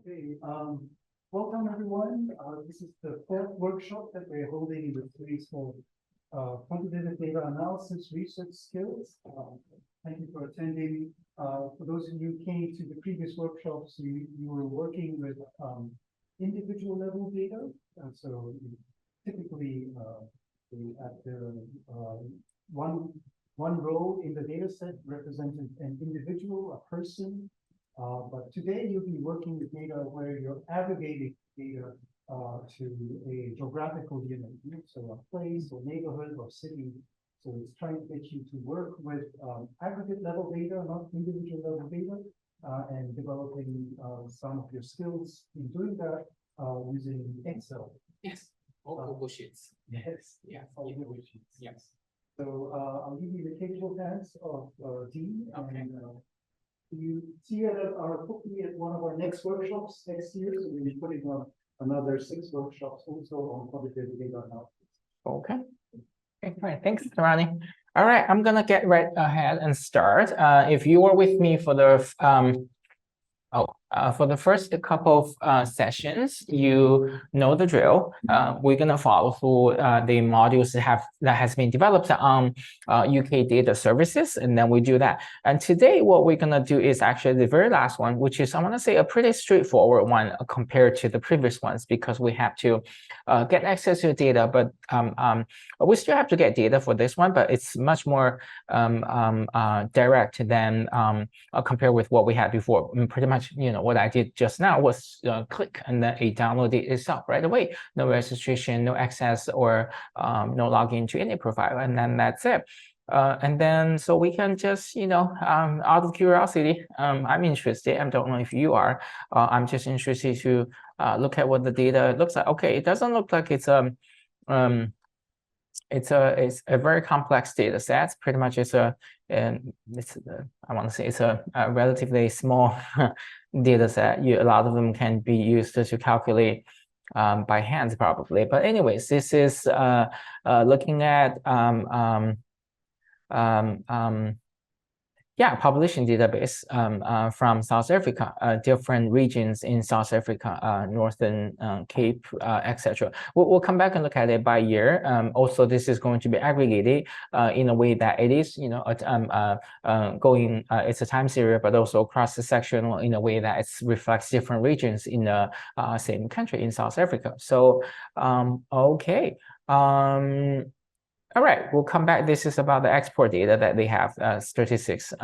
Okay, welcome everyone. This is the fourth workshop that we're holding in the series for quantitative data analysis research skills. Thank you for attending. For those of you who came to the previous workshops, you were working with individual level data. So typically at the one row in the data set represented an individual, a person. But today you'll be working with data where you're aggregating data to a geographical unit, so a place or neighborhood or city. So it's trying to get you to work with aggregate level data, not individual level data, and developing some of your skills in doing that using Excel. Yes, all Google Sheets. Yes. Yeah. All Google Sheets. Yes. So I'll give you the capable hands of Dean. Okay. And, you see hopefully at one of our next workshops next year, so we'll be putting on another 6 workshops also on quantitative data analysis. Okay. Okay, fine. Thanks, Ronnie. All right, I'm gonna get right ahead and start. If you were with me for the for the first couple of sessions, you know the drill. We're gonna follow through the modules that has been developed on UK data services, and then we do that. And today, what we're gonna do is actually the very last one, which is I want to say a pretty straightforward one compared to the previous ones, because we have to get access to data, but we still have to get data for this one, but it's much more direct than compared with what we had before. Pretty much, what I did just now was click and then it downloaded itself right away. No registration, no access, or no login to any profile, and then that's it. And then so we can just, out of curiosity, I'm interested. I don't know if you are. I'm just interested to look at what the data looks like. Okay, it doesn't look like it's a very complex data set. Pretty much I want to say it's a relatively small data set. A lot of them can be used to calculate by hand probably. But anyways, this is looking at population database from South Africa, different regions in South Africa, Northern Cape, etc. We'll come back and look at it by year. Also, this is going to be aggregated in a way that it is, going, it's a time series, but also cross-sectional in a way that it reflects different regions in the same country in South Africa. So, okay. All right, we'll come back. This is about the export data that they have, statistics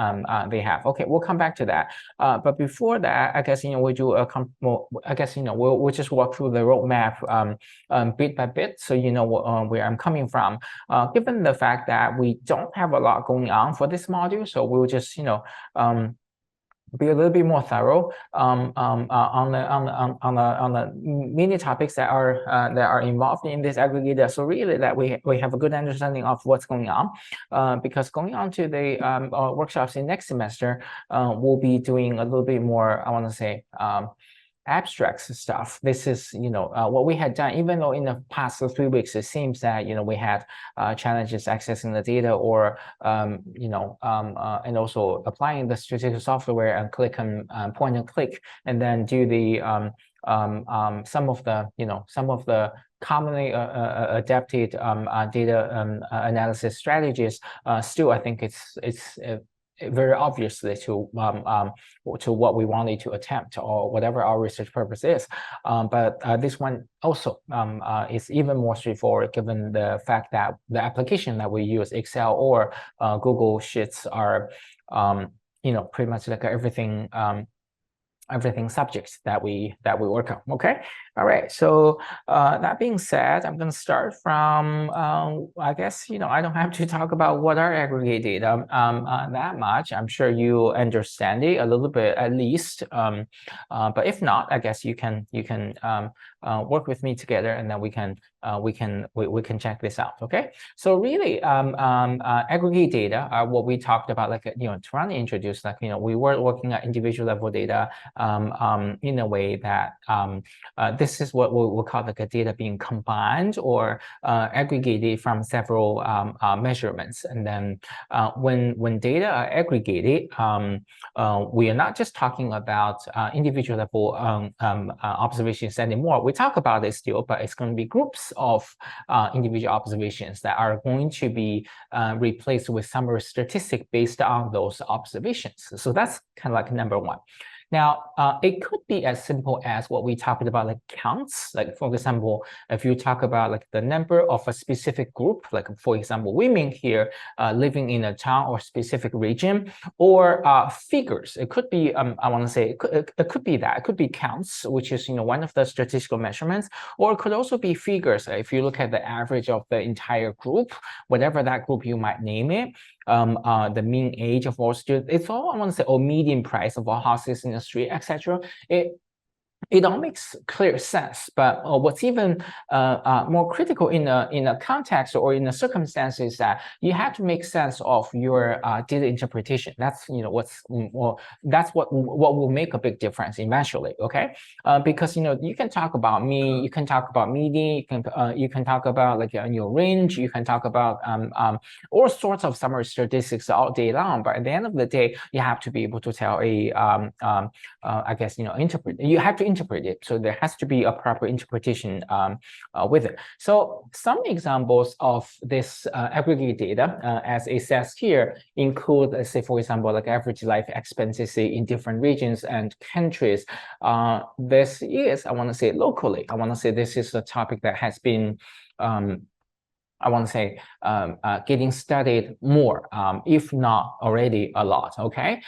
they have. Okay, we'll come back to that. But before that, I guess, we do we'll just walk through the roadmap bit by bit, so you know where I'm coming from. Given the fact that we don't have a lot going on for this module, so we'll just, be a little bit more thorough on the many topics that are involved in this aggregator. So really that we have a good understanding of what's going on, because going on to the workshops in next semester, we'll be doing a little bit more, I want to say, abstract stuff. This is, what we had done, even though in the past 3 weeks, it seems that, we had challenges accessing the data or, and also applying the statistical software and click and point and click, and then do the, some of the commonly adapted data analysis strategies. Still, I think it's very obviously to what we wanted to attempt or whatever our research purpose is. But this one also is even more straightforward, given the fact that the application that we use, Excel or Google Sheets, are pretty much like everything subjects that we work on. Okay, all right. So that being said, I'm going to start from I guess I don't have to talk about what are aggregate data that much. I'm sure you understand it a little bit at least. But if not, I guess you can work with me together, and then we can check this out. Okay, so really aggregate data are what we talked about, like Tarani introduced, like we were looking at individual level data in a way that this is what we'll call like a data being combined or aggregated from several measurements. And then when data are aggregated, we are not just talking about individual level observations anymore. We talk about it still, but it's going to be groups of individual observations that are going to be replaced with summary statistic based on those observations. So that's kind of like number one. Now, it could be as simple as what we talked about, like counts. Like, for example, if you talk about like the number of a specific group, like for example, women here living in a town or specific region, or figures. It could be, I want to say, it could be that. It could be counts, which is one of the statistical measurements, or it could also be figures. If you look at the average of the entire group, whatever that group you might name it, the mean age of all students, it's all, I want to say, or median price of all houses in the street, etc. It all makes clear sense, but what's even more critical in a context or in a circumstance is that you have to make sense of your data interpretation. That's that's what will make a big difference eventually. Okay, because you can talk about mean, you can talk about median, you can talk about like your range, you can talk about all sorts of summary statistics all day long. But at the end of the day, you have to be able to tell a I guess interpret. You have to interpret it, so there has to be a proper interpretation with it. So some examples of this aggregate data, as it says here, include, let's say, for example, like average life expectancy in different regions and countries. This is, I want to say, locally, I want to say this is a topic that has been I want to say getting studied more, if not already a lot, okay?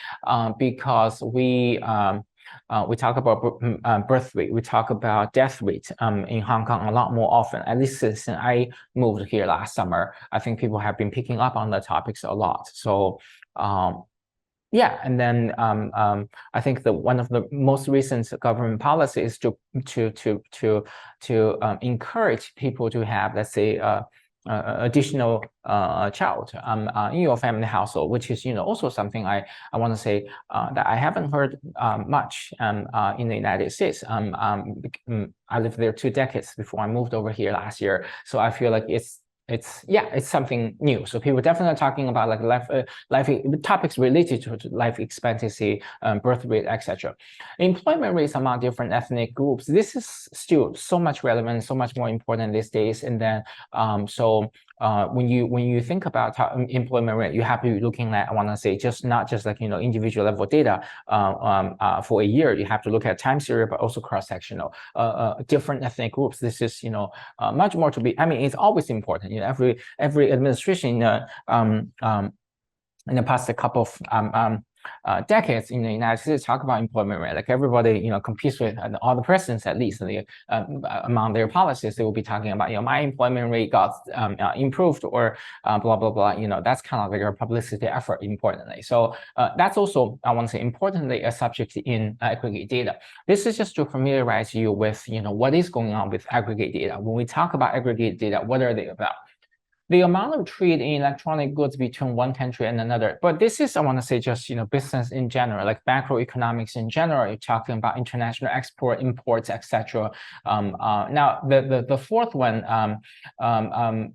Because we talk about birth rate, we talk about death rate in Hong Kong a lot more often, at least since I moved here last summer. I think people have been picking up on the topics a lot. So yeah, and then I think that one of the most recent government policies to encourage people to have, let's say, additional child in your family household, which is also something I want to say that I haven't heard much in the United States. I lived there 2 decades before I moved over here last year, so I feel like it's something new. So people definitely are talking about like life topics related to life expectancy, birth rate, etc. Employment rates among different ethnic groups. This is still so much relevant, so much more important these days. And then when you think about employment rate, you have to be looking at, I want to say, not just like individual level data for a year. You have to look at time series, but also cross-sectional different ethnic groups. This is much more to be. I mean, it's always important. Every administration in the past couple of decades in the United States talk about employment rate. Like everybody, competes with all the presidents, at least among their policies, they will be talking about, my employment rate got improved, or blah blah blah. That's kind of like a publicity effort, importantly. So that's also, I want to say, importantly, a subject in aggregate data. This is just to familiarize you with, what is going on with aggregate data. When we talk about aggregate data, what are they about? The amount of trade in electronic goods between one country and another. But this is, I want to say, just business in general, like macroeconomics in general. You're talking about international export, imports, etc. Now, the fourth one,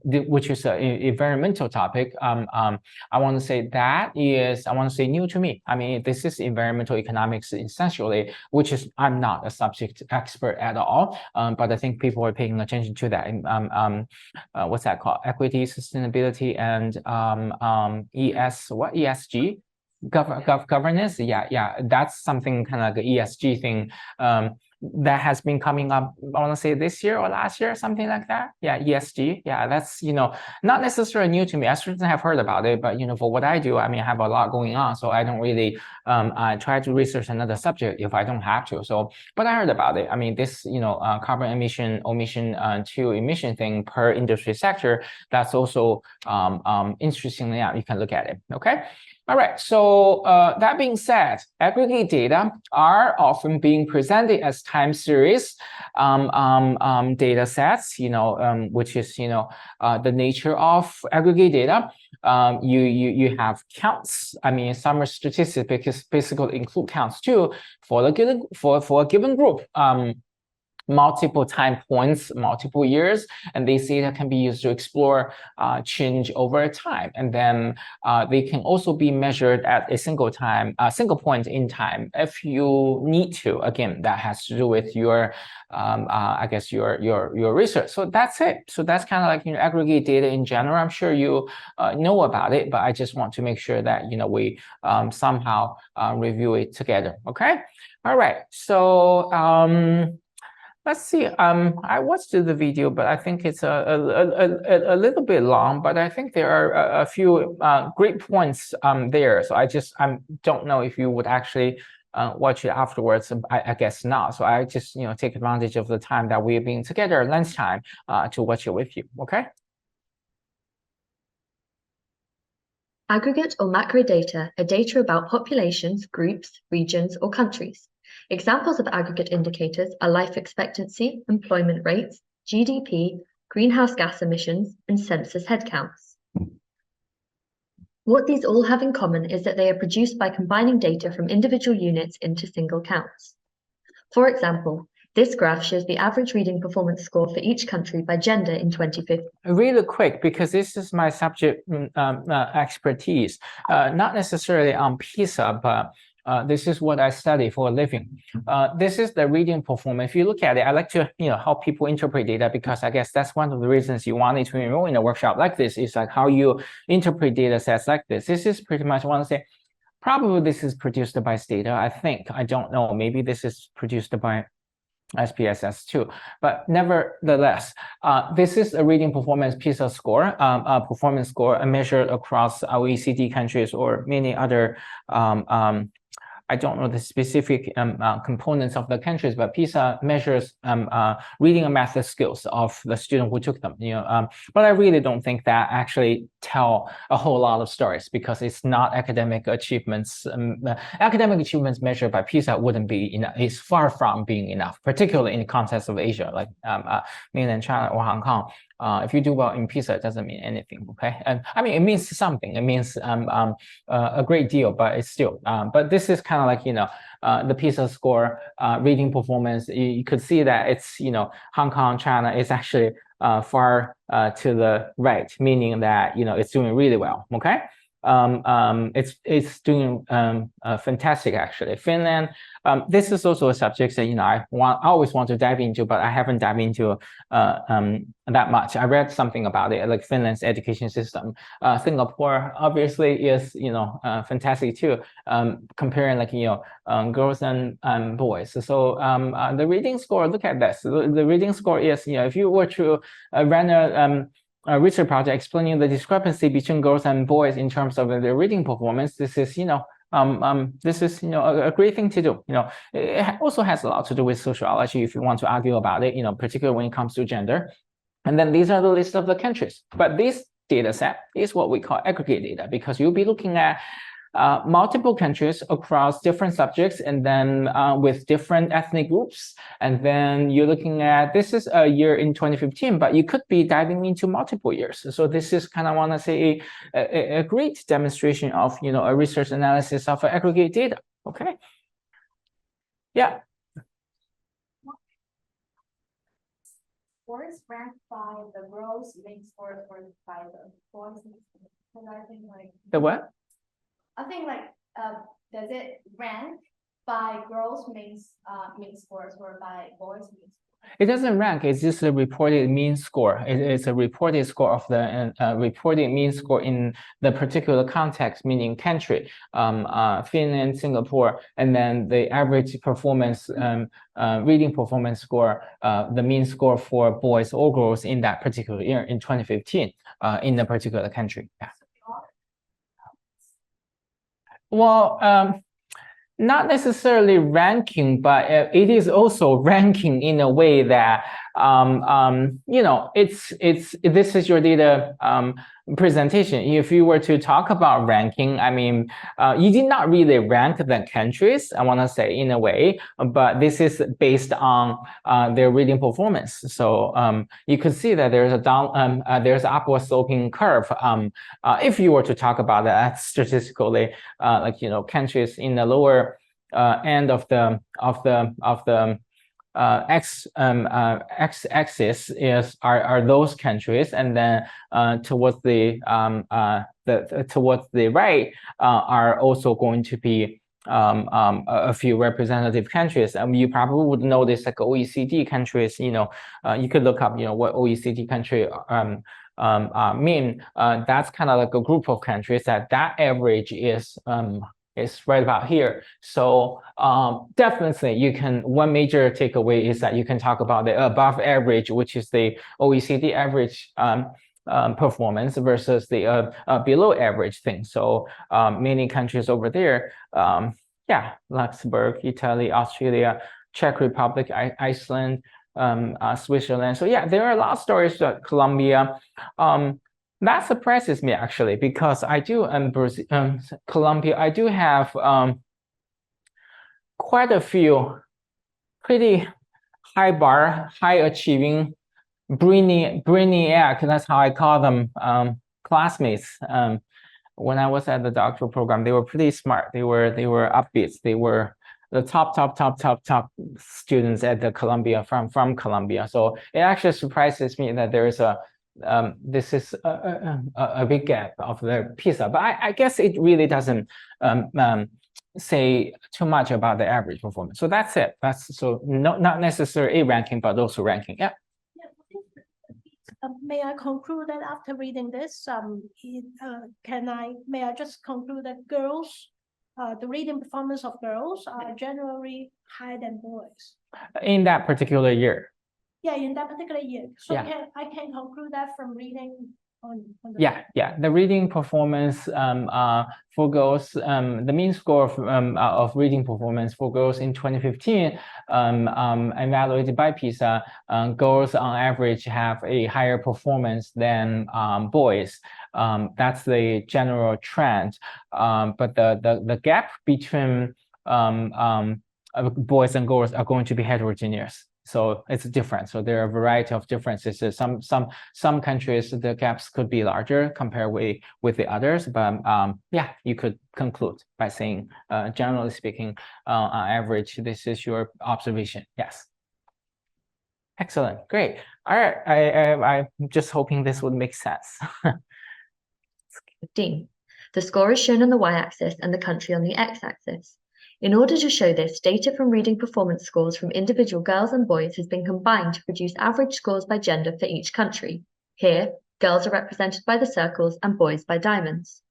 which is a environmental topic, I want to say that is, I want to say, new to me. I mean, this is environmental economics essentially, which is, I'm not a subject expert at all, but I think people are paying attention to that. What's that called? Equity, sustainability, and ESG governance. Yeah, that's something kind of like an ESG thing that has been coming up, I want to say this year or last year, something like that. Yeah, ESG. Yeah, that's not necessarily new to me. I certainly have heard about it, but for what I do, I mean, I have a lot going on, so I don't really I try to research another subject if I don't have to. So, but I heard about it. I mean, this carbon emission to emission thing per industry sector. That's also interestingly, you can look at it. Okay. All right, so that being said, aggregate data are often being presented as time series data sets, which is, the nature of aggregate data. You have counts. I mean, summary statistics basically include counts too for a given group. Multiple time points, multiple years, and these data can be used to explore change over time. And then they can also be measured at a single point in time if you need to. Again, that has to do with your, I guess your research. So that's it. So that's kind of like aggregate data in general. I'm sure you know about it, but I just want to make sure that we somehow review it together. Okay. All right. So let's see. I watched the video, but I think it's a little bit long. But I think there are a few great points there. So I don't know if you would actually watch it afterwards. I guess not. So I just take advantage of the time that we've been together at lunchtime to watch it with you. Okay. Aggregate or macro data are data about populations, groups, regions, or countries. Examples of aggregate indicators are life expectancy, employment rates, GDP, greenhouse gas emissions, and census headcounts. What these all have in common is that they are produced by combining data from individual units into single counts. For example, this graph shows the average reading performance score for each country by gender in 2050. Really quick, because this is my subject expertise, not necessarily on PISA, but this is what I study for a living. This is the reading performance. If you look at it, I like to help people interpret data, because I guess that's one of the reasons you wanted to enroll in a workshop like this, is like how you interpret data sets like this. This is pretty much, I want to say, probably this is produced by Stata, I think. I don't know. Maybe this is produced by SPSS too, but nevertheless, this is a reading performance PISA score, performance score measured across OECD countries or many other I don't know the specific components of the countries, but PISA measures reading and math skills of the student who took them. But I really don't think that actually tell a whole lot of stories, because it's not academic achievements. Academic achievements measured by PISA wouldn't be enough. It's far from being enough, particularly in the context of Asia, like mainland China or Hong Kong. If you do well in PISA, it doesn't mean anything, okay? And I mean, it means something. It means a great deal, but it's still. But this is kind of like, the PISA score reading performance. You could see that it's, Hong Kong, China is actually far to the right, meaning that, it's doing really well, okay? It's doing fantastic, actually. Finland, this is also a subject that I always want to dive into, but I haven't dived into that much. I read something about it, like Finland's education system. Singapore obviously is fantastic too, comparing like girls and boys. So the reading score, look at this. The reading score is, if you were to run a research project explaining the discrepancy between girls and boys in terms of their reading performance, this is a great thing to do. It also has a lot to do with sociology, if you want to argue about it, particularly when it comes to gender. And then these are the list of the countries. But this data set is what we call aggregate data, because you'll be looking at multiple countries across different subjects, and then with different ethnic groups. And then you're looking at, this is a year in 2015, but you could be diving into multiple years. So this is kind of, want to say, a great demonstration of, a research analysis of aggregate data. Okay. Yeah. Boys ranked by the girls mixed score by the boys. And I think like the what? I think like does it rank by girls mixed scores or by boys mixed? It doesn't rank. It's just a reported mean score. It's a reported score of the reported mean score in the particular context, meaning country, Finland, Singapore, and then the average performance, reading performance score, the mean score for boys or girls in that particular year in 2015, in the particular country. Yeah. Well, not necessarily ranking, but it is also ranking in a way that you know, this is your data presentation. If you were to talk about ranking, I mean, you did not really rank the countries, I want to say, in a way, but this is based on their reading performance. So you could see that there's a there's an upward sloping curve. If you were to talk about that statistically, like, you know, countries in the lower end of the x-axis are those countries, and then towards the right are also going to be a few representative countries. You probably would notice like OECD countries. You know, you could look up, you know, what OECD country mean. That's kind of like a group of countries that average is right about here. So definitely you can, one major takeaway is that you can talk about the above average, which is the OECD average performance versus the below average thing. So many countries over there, yeah, Luxembourg, Italy, Australia, Czech Republic, Iceland, Switzerland. So yeah, there are a lot of stories about Colombia. That surprises me actually, because I do Colombia, I do have quite a few pretty high bar, high achieving brainiac, that's how I call them, classmates. When I was at the doctoral program, they were pretty smart. They were upbeat. They were the top students at the Columbia from Columbia. So it actually surprises me that there is a this is a big gap of the PISA, but I guess it really doesn't say too much about the average performance. So that's it. That's so not necessarily a ranking, but also ranking. Yeah. May I conclude that after reading this, may I just conclude that girls, the reading performance of girls are generally higher than boys? In that particular year. Yeah, in that particular year. So yeah. I can conclude that from reading on the yeah, the reading performance for girls, the mean score of reading performance for girls in 2015 evaluated by PISA, girls on average have a higher performance than boys. That's the general trend, but the gap between boys and girls are going to be heterogeneous. So it's different. So there are a variety of differences. Some countries, the gaps could be larger compared with the others. But yeah, you could conclude by saying, generally speaking, on average, this is your observation. Yes. Excellent. Great. All right. I'm just hoping this would make sense. 15. The score is shown on the y-axis and the country on the x-axis. In order to show this, data from reading performance scores from individual girls and boys has been combined to produce average scores by gender for each country. Here, girls are represented by the circles and boys by diamonds.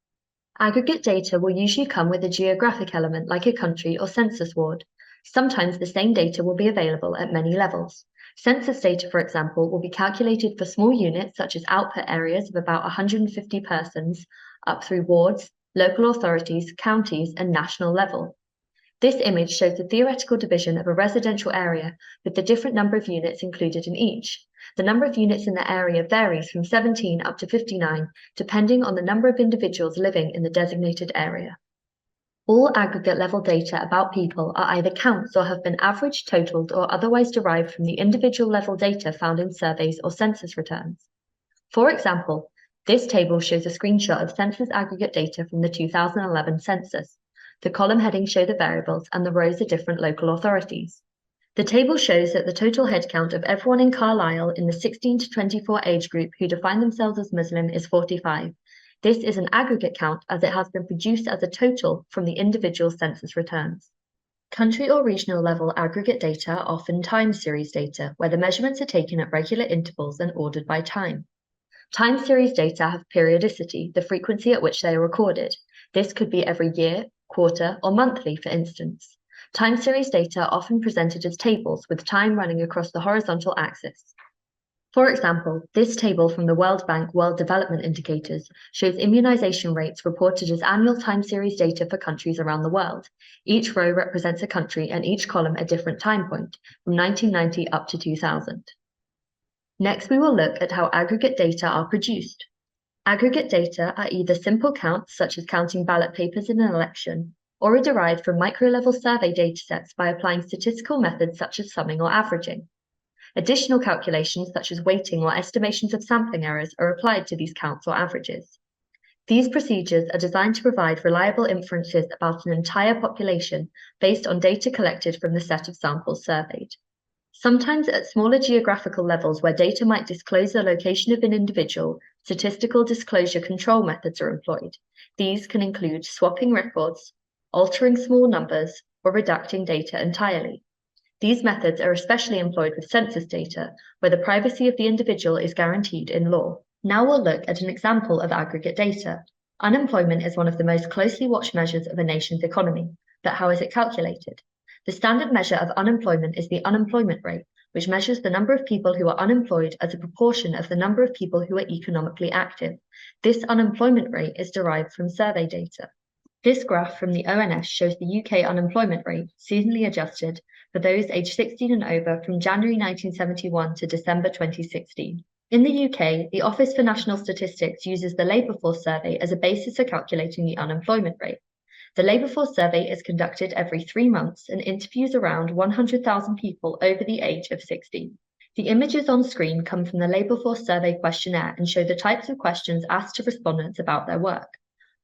Aggregate data will usually come with a geographic element like a country or census ward. Sometimes the same data will be available at many levels. Census data, for example, will be calculated for small units such as output areas of about 150 persons, up through wards, local authorities, counties, and national level. This image shows the theoretical division of a residential area with the different number of units included in each. The number of units in the area varies from 17 up to 59, depending on the number of individuals living in the designated area. All aggregate level data about people are either counts or have been averaged, totaled, or otherwise derived from the individual level data found in surveys or census returns. For example, this table shows a screenshot of census aggregate data from the 2011 census. The column headings show the variables and the rows are different local authorities. The table shows that the total headcount of everyone in Carlisle in the 16 to 24 age group who define themselves as Muslim is 45. This is an aggregate count as it has been produced as a total from the individual census returns. Country or regional level aggregate data are often time series data, where the measurements are taken at regular intervals and ordered by time. Time series data have periodicity, the frequency at which they are recorded. This could be every year, quarter, or monthly, for instance. Time series data are often presented as tables with time running across the horizontal axis. For example, this table from the World Bank World Development Indicators shows immunization rates reported as annual time series data for countries around the world. Each row represents a country and each column a different time point, from 1990 up to 2000. Next, we will look at how aggregate data are produced. Aggregate data are either simple counts, such as counting ballot papers in an election, or are derived from micro-level survey datasets by applying statistical methods such as summing or averaging. Additional calculations such as weighting or estimations of sampling errors are applied to these counts or averages. These procedures are designed to provide reliable inferences about an entire population based on data collected from the set of samples surveyed. Sometimes at smaller geographical levels where data might disclose the location of an individual, statistical disclosure control methods are employed. These can include swapping records, altering small numbers, or redacting data entirely. These methods are especially employed with census data, where the privacy of the individual is guaranteed in law. Now we'll look at an example of aggregate data. Unemployment is one of the most closely watched measures of a nation's economy, but how is it calculated? The standard measure of unemployment is the unemployment rate, which measures the number of people who are unemployed as a proportion of the number of people who are economically active. This unemployment rate is derived from survey data. This graph from the ONS shows the UK unemployment rate, seasonally adjusted, for those aged 16 and over from January 1971 to December 2016. In the UK, the Office for National Statistics uses the Labour Force Survey as a basis for calculating the unemployment rate. The Labour Force Survey is conducted every 3 months and interviews around 100,000 people over the age of 16. The images on screen come from the Labour Force Survey questionnaire and show the types of questions asked to respondents about their work.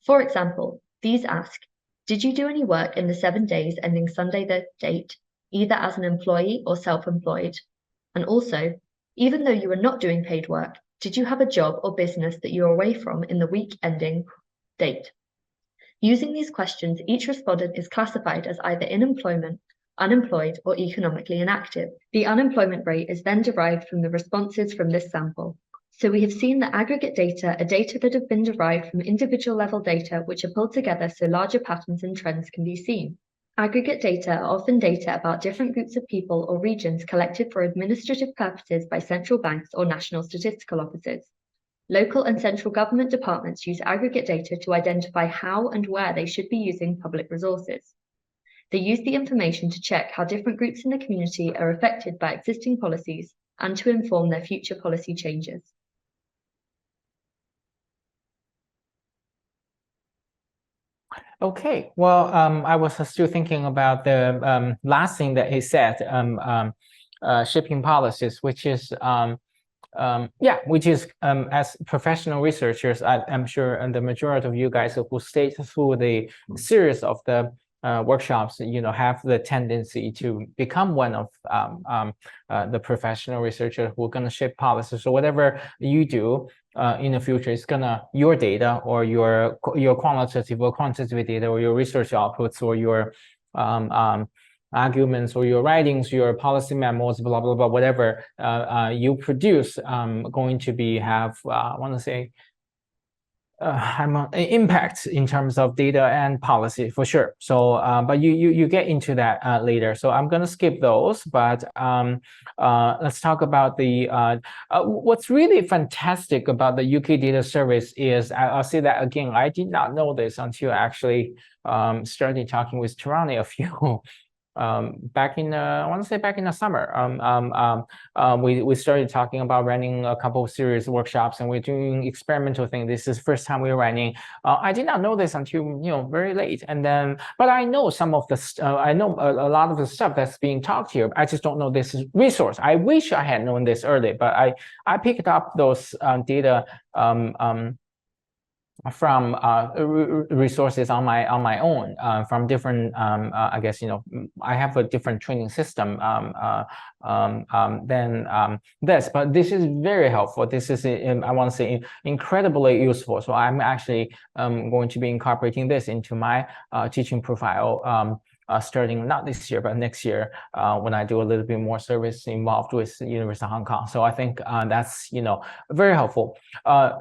For example, these ask, did you do any work in the 7 days ending Sunday the date, either as an employee or self-employed? And also, even though you were not doing paid work, did you have a job or business that you were away from in the week ending date? Using these questions, each respondent is classified as either in employment, unemployed, or economically inactive. The unemployment rate is then derived from the responses from this sample. So we have seen that aggregate data are data that have been derived from individual level data which are pulled together so larger patterns and trends can be seen. Aggregate data are often data about different groups of people or regions collected for administrative purposes by central banks or national statistical offices. Local and central government departments use aggregate data to identify how and where they should be using public resources. They use the information to check how different groups in the community are affected by existing policies and to inform their future policy changes. Okay, well, I was still thinking about the last thing that he said, shipping policies, which is as professional researchers, I'm sure the majority of you guys who stayed through the series of the workshops, have the tendency to become one of the professional researchers who are going to shape policies. So whatever you do in the future, it's your data or your qualitative or quantitative data or your research outputs or your arguments or your writings, your policy memos, blah, blah, blah, whatever you produce, going to have, I want to say, impact in terms of data and policy for sure. So, but you get into that later. So I'm going to skip those, but let's talk about the what's really fantastic about the UK Data Service is, I'll say that again, I did not know this until I actually started talking with Tirani a few back in I want to say back in the summer. We started talking about running a couple of series workshops, and we're doing experimental thing. This is the first time we're running. I did not know this until very late, and then but I know some of the I know a lot of the stuff that's being talked here. I just don't know this resource. I wish I had known this early, but I picked up those data from resources on my own, from different I guess I have a different training system than this, but this is very helpful. This is I want to say incredibly useful. So I'm actually going to be incorporating this into my teaching profile starting not this year but next year, when I do a little bit more service involved with University of Hong Kong. So I think that's very helpful.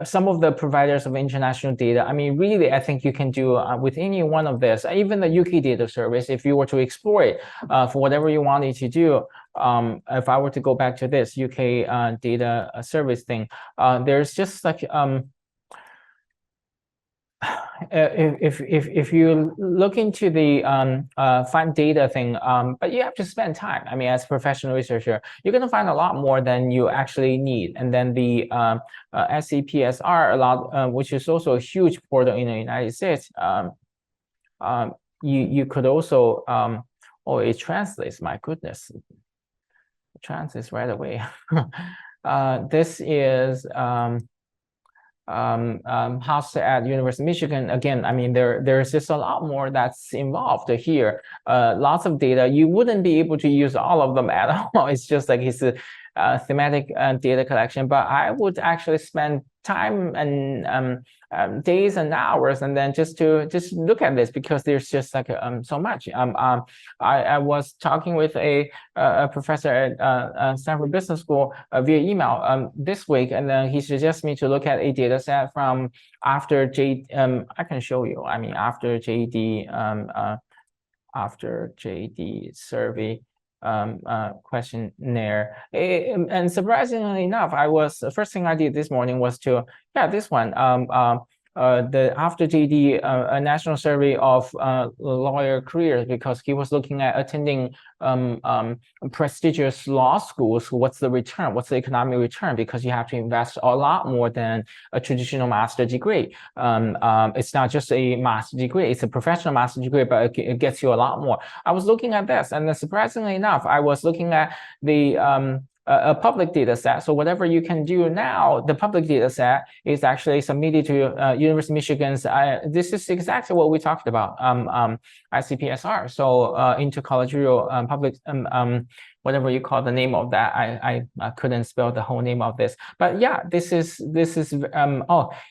Some of the providers of international data, I mean, really, I think you can do with any one of this, even the UK Data Service, if you were to explore it for whatever you wanted to do. If I were to go back to this UK Data Service thing, there's just like if you look into the find data thing, but you have to spend time. I mean, as a professional researcher, you're going to find a lot more than you actually need. And then the SCPSR, which is also a huge portal in the United States. You could also oh, it translates. My goodness, it translates right away. This is house at University of Michigan. Again, I mean, there's just a lot more that's involved here. Lots of data. You wouldn't be able to use all of them at all. It's just like it's a thematic data collection. But I would actually spend time and days and hours, and then just look at this, because there's just like so much. I was talking with a professor at Stanford Business School via email this week, and then he suggests me to look at a data set from after I can show you. I mean, after JD survey questionnaire. And surprisingly enough, the first thing I did this morning was to, this one, the after JD national survey of lawyer careers, because he was looking at attending prestigious law schools. What's the return? What's the economic return? Because you have to invest a lot more than a traditional master degree. It's not just a master degree, it's a professional master degree, but it gets you a lot more. I was looking at this, and then surprisingly enough, I was looking at the a public data set. So whatever you can do now, the public data set is actually submitted to University of Michigan's. This is exactly what we talked about, ICPSR. So intercollegial public, whatever you call the name of that. I couldn't spell the whole name of this, but yeah, this is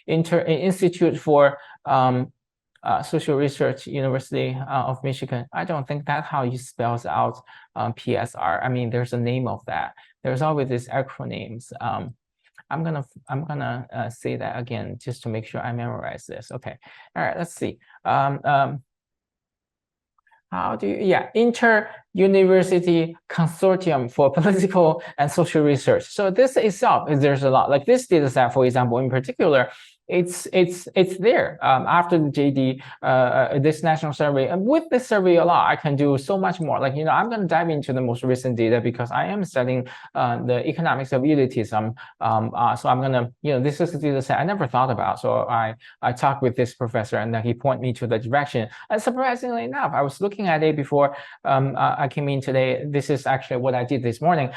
Institute for Social Research, University of Michigan. I don't think that's how you spells out PSR. I mean, there's a name of that. There's always these acronyms. I'm gonna say that again just to make sure I memorize this. Okay. All right. Let's see. How do you, Inter-University Consortium for Political and Social Research. So this itself, there's a lot, like this data set, for example, in particular, it's there after the JD, this national survey. And with this survey a lot, I can do so much more. Like, I'm going to dive into the most recent data because I am studying the economics of elitism. So I'm going to, this is the data set I never thought about. So I talked with this professor, and then he pointed me to the direction. And surprisingly enough, I was looking at it before I came in today. This is actually what I did this morning.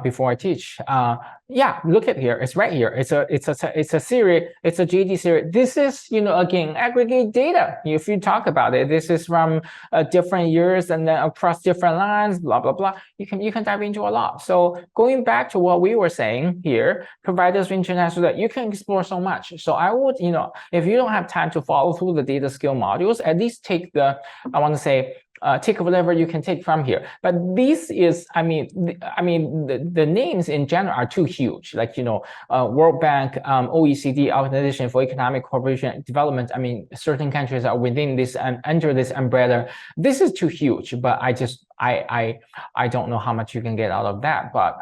Before I teach, look at here. It's right here. It's a series. It's a JD series. This is, again, aggregate data. If you talk about it, this is from different years and then across different lines. Blah blah blah. You can dive into a lot. So going back to what we were saying here, providers of international data, you can explore so much. So I would, if you don't have time to follow through the data skill modules, at least take the, I want to say, take whatever you can take from here. But this is, the names in general are too huge. Like, World Bank, OECD, Organization for Economic Cooperation and Development. I mean, certain countries are within this and under this umbrella. This is too huge, but I don't know how much you can get out of that. But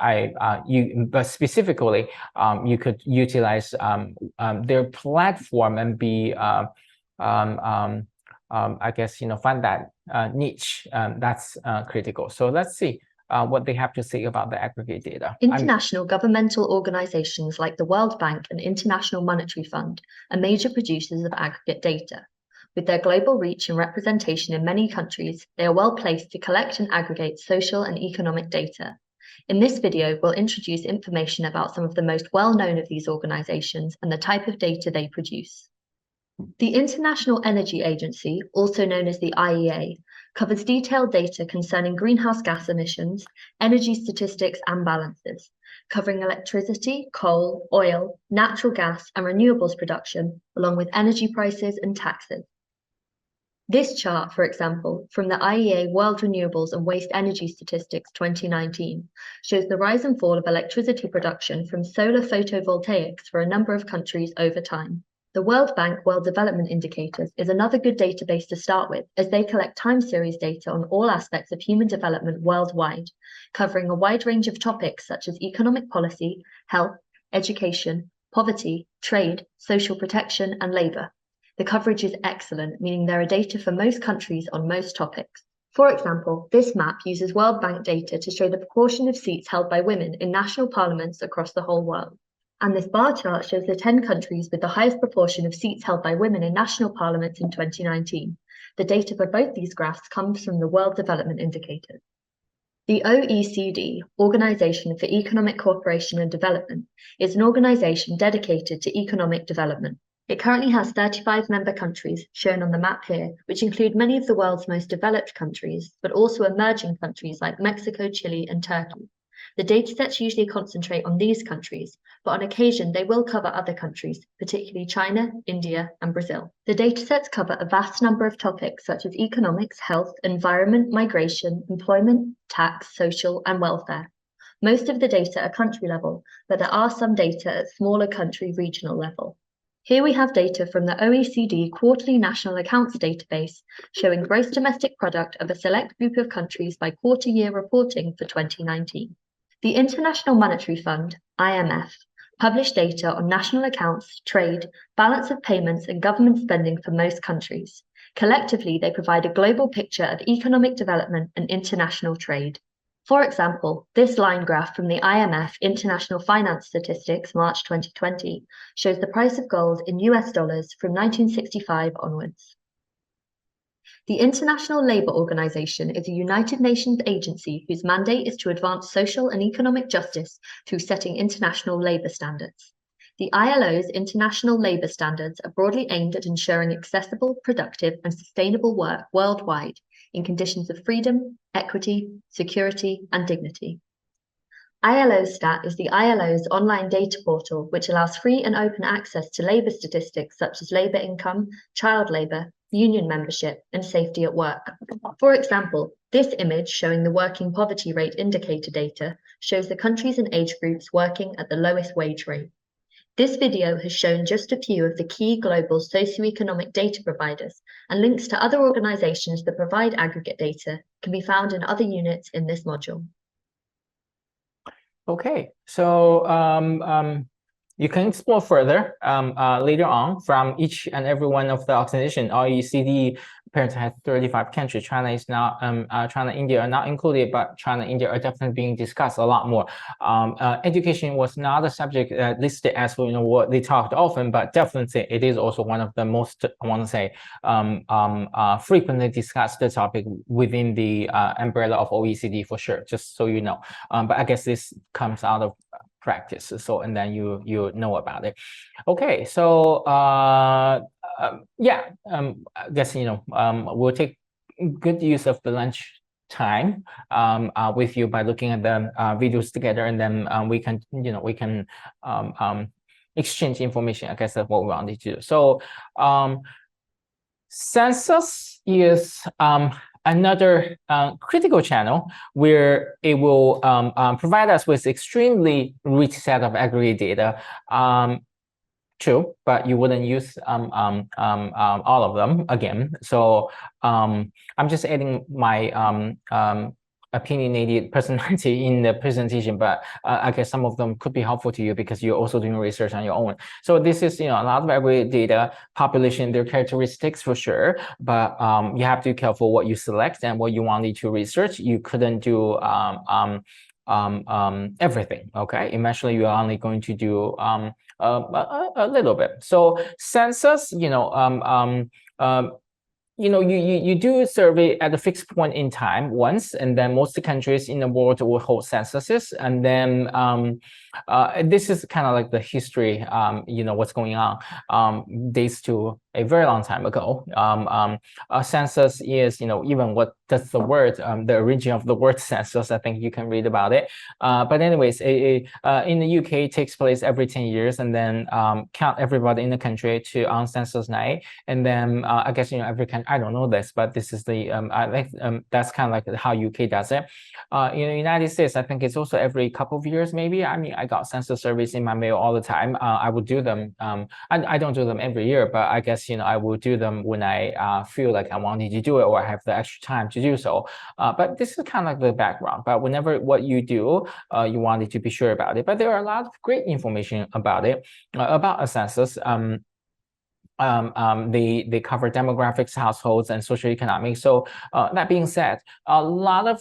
but specifically, you could utilize their platform and be I guess, find that niche that's critical. So let's see what they have to say about the aggregate data. International governmental organizations like the World Bank and International Monetary Fund are major producers of aggregate data. With their global reach and representation in many countries, they are well placed to collect and aggregate social and economic data. In this video, we'll introduce information about some of the most well-known of these organizations and the type of data they produce. The International Energy Agency, also known as the IEA, covers detailed data concerning greenhouse gas emissions, energy statistics and balances, covering electricity, coal, oil, natural gas and renewables production, along with energy prices and taxes. This chart, for example, from the IEA World Renewables and Waste Energy Statistics 2019, shows the rise and fall of electricity production from solar photovoltaics for a number of countries over time. The World Bank World Development Indicators is another good database to start with, as they collect time series data on all aspects of human development worldwide, covering a wide range of topics such as economic policy, health, education, poverty, trade, social protection, and labour. The coverage is excellent, meaning there are data for most countries on most topics. For example, this map uses World Bank data to show the proportion of seats held by women in national parliaments across the whole world. And this bar chart shows the 10 countries with the highest proportion of seats held by women in national parliaments in 2019. The data for both these graphs comes from the World Development Indicators. The OECD, Organization for Economic Cooperation and Development, is an organization dedicated to economic development. It currently has 35 member countries, shown on the map here, which include many of the world's most developed countries, but also emerging countries like Mexico, Chile, and Turkey. The datasets usually concentrate on these countries, but on occasion they will cover other countries, particularly China, India, and Brazil. The datasets cover a vast number of topics such as economics, health, environment, migration, employment, tax, social, and welfare. Most of the data are country level, but there are some data at smaller country regional level. Here we have data from the OECD Quarterly National Accounts Database, showing gross domestic product of a select group of countries by quarter year reporting for 2019. The International Monetary Fund, IMF, published data on national accounts, trade, balance of payments, and government spending for most countries. Collectively, they provide a global picture of economic development and international trade. For example, this line graph from the IMF International Finance Statistics, March 2020, shows the price of gold in US dollars from 1965 onwards. The International Labour Organization is a United Nations agency whose mandate is to advance social and economic justice through setting international labour standards. The ILO's international labour standards are broadly aimed at ensuring accessible, productive, and sustainable work worldwide in conditions of freedom, equity, security, and dignity. ILOstat is the ILO's online data portal, which allows free and open access to labour statistics such as labour income, child labour, union membership, and safety at work. For example, this image showing the working poverty rate indicator data shows the countries and age groups working at the lowest wage rate. This video has shown just a few of the key global socioeconomic data providers, and links to other organizations that provide aggregate data can be found in other units in this module. Okay, so you can explore further later on from each and every one of the organization. OECD apparently has 35 countries. China is not, China, India are not included, but China, India are definitely being discussed a lot more. Education was not a subject listed as what they talked often, but definitely it is also one of the most, I want to say, frequently discussed topic within the umbrella of OECD for sure. Just so you know, but I guess this comes out of practice, so and then you know about it. Okay, so yeah, I guess we'll take good use of the lunch time with you by looking at the videos together, and then we can exchange information. I guess that's what we wanted to do. So census is another critical channel where it will provide us with extremely rich set of aggregate data. True, but you wouldn't use all of them again. So I'm just adding my opinionated personality in the presentation, but I guess some of them could be helpful to you because you're also doing research on your own. So this is a lot of aggregate data, population, their characteristics for sure, but you have to be careful what you select and what you wanted to research. You couldn't do everything. Okay, eventually you're only going to do a little bit. So census, you do a survey at a fixed point in time once, and then most countries in the world will hold censuses, and then this is kind of like the history, what's going on, dates to a very long time ago. A census is, even what does the word, the origin of the word census, I think you can read about it. But anyways, in the UK, it takes place every 10 years, and then count everybody in the country on census night. And then I guess, every country, I don't know this, but this is the, that's kind of like how UK does it. In the United States, I think it's also every couple of years, maybe. I mean, I got census surveys in my mail all the time. I would do them. I don't do them every year, but I guess, guess, I will do them when I feel like I wanted to do it or I have the extra time to do so. But this is kind of like the background. But whenever what you do, you wanted to be sure about it. But there are a lot of great information about it, about a census. They cover demographics, households, and socioeconomic. So that being said, a lot of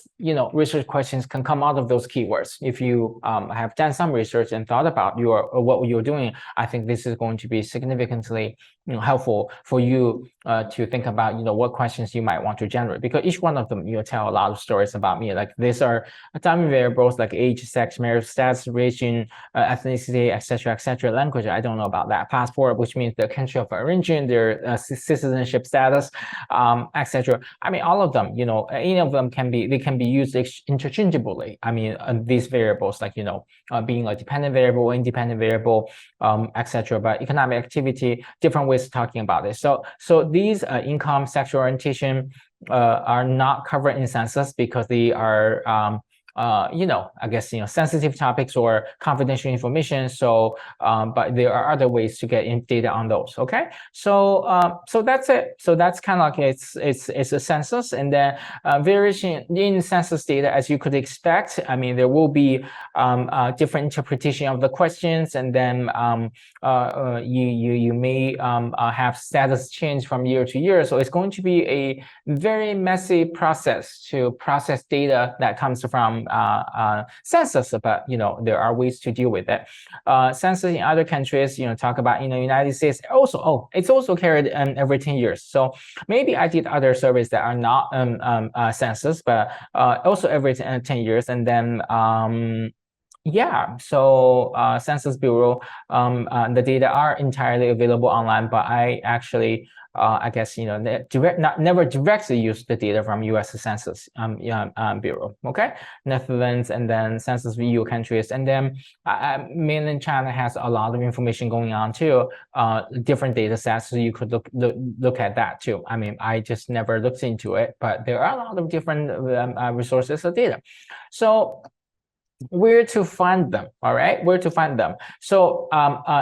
research questions can come out of those keywords. If you have done some research and thought about what you're doing, I think this is going to be significantly helpful for you to think about what questions you might want to generate, because each one of them tell a lot of stories about me. Like these are time variables like age, sex, marriage status, region, ethnicity, etc., language. I don't know about that. Passport, which means the country of origin, their citizenship status, etc. I mean, all of them. Any of them can be used interchangeably. I mean, these variables like being a dependent variable, independent variable, etc. But economic activity, different ways of talking about it. So these income, sexual orientation are not covered in census because they are I guess sensitive topics or confidential information. So but there are other ways to get data on those. Okay, so that's it. So that's kind of like it's a census, and then variation in census data, as you could expect. I mean, there will be different interpretation of the questions, and then you may have status change from year to year. So it's going to be a very messy process to process data that comes from census, but there are ways to deal with it. Census in other countries, talk about in the United States. Also, it's also carried every 10 years. So maybe I did other surveys that are not census, but also every 10 years, and then. Yeah, so Census Bureau, the data are entirely available online, but I actually, I guess, never directly use the data from U.S. Census Bureau, okay? Netherlands, and then Census EU countries, and then mainland China has a lot of information going on too, different data sets, so you could look at that too. I mean, I just never looked into it, but there are a lot of different resources of data. So where to find them, all right? Where to find them. So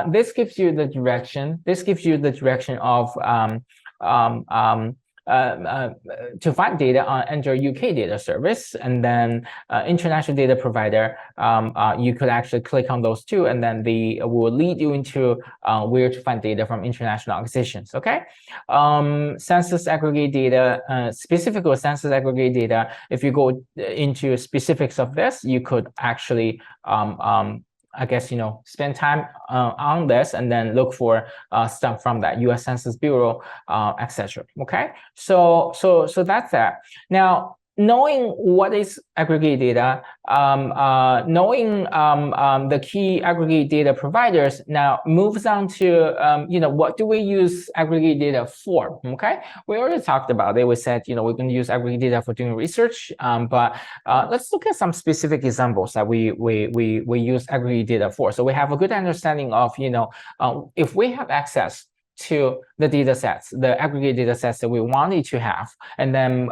this gives you the direction. This gives you the direction of to find data on Enter UK Data Service, and then international data provider. You could actually click on those two, and then they will lead you into where to find data from international organizations. Okay, census aggregate data, specifically census aggregate data. If you go into specifics of this, you could actually I guess spend time on this and then look for stuff from that U.S. Census Bureau, etc. Okay, so that's that. Now, knowing what is aggregate data, knowing the key aggregate data providers now moves on to what do we use aggregate data for? Okay, we already talked about it. We said we're going to use aggregate data for doing research, but let's look at some specific examples that we use aggregate data for. So we have a good understanding of if we have access to the data sets, the aggregate data sets that we wanted to have, and then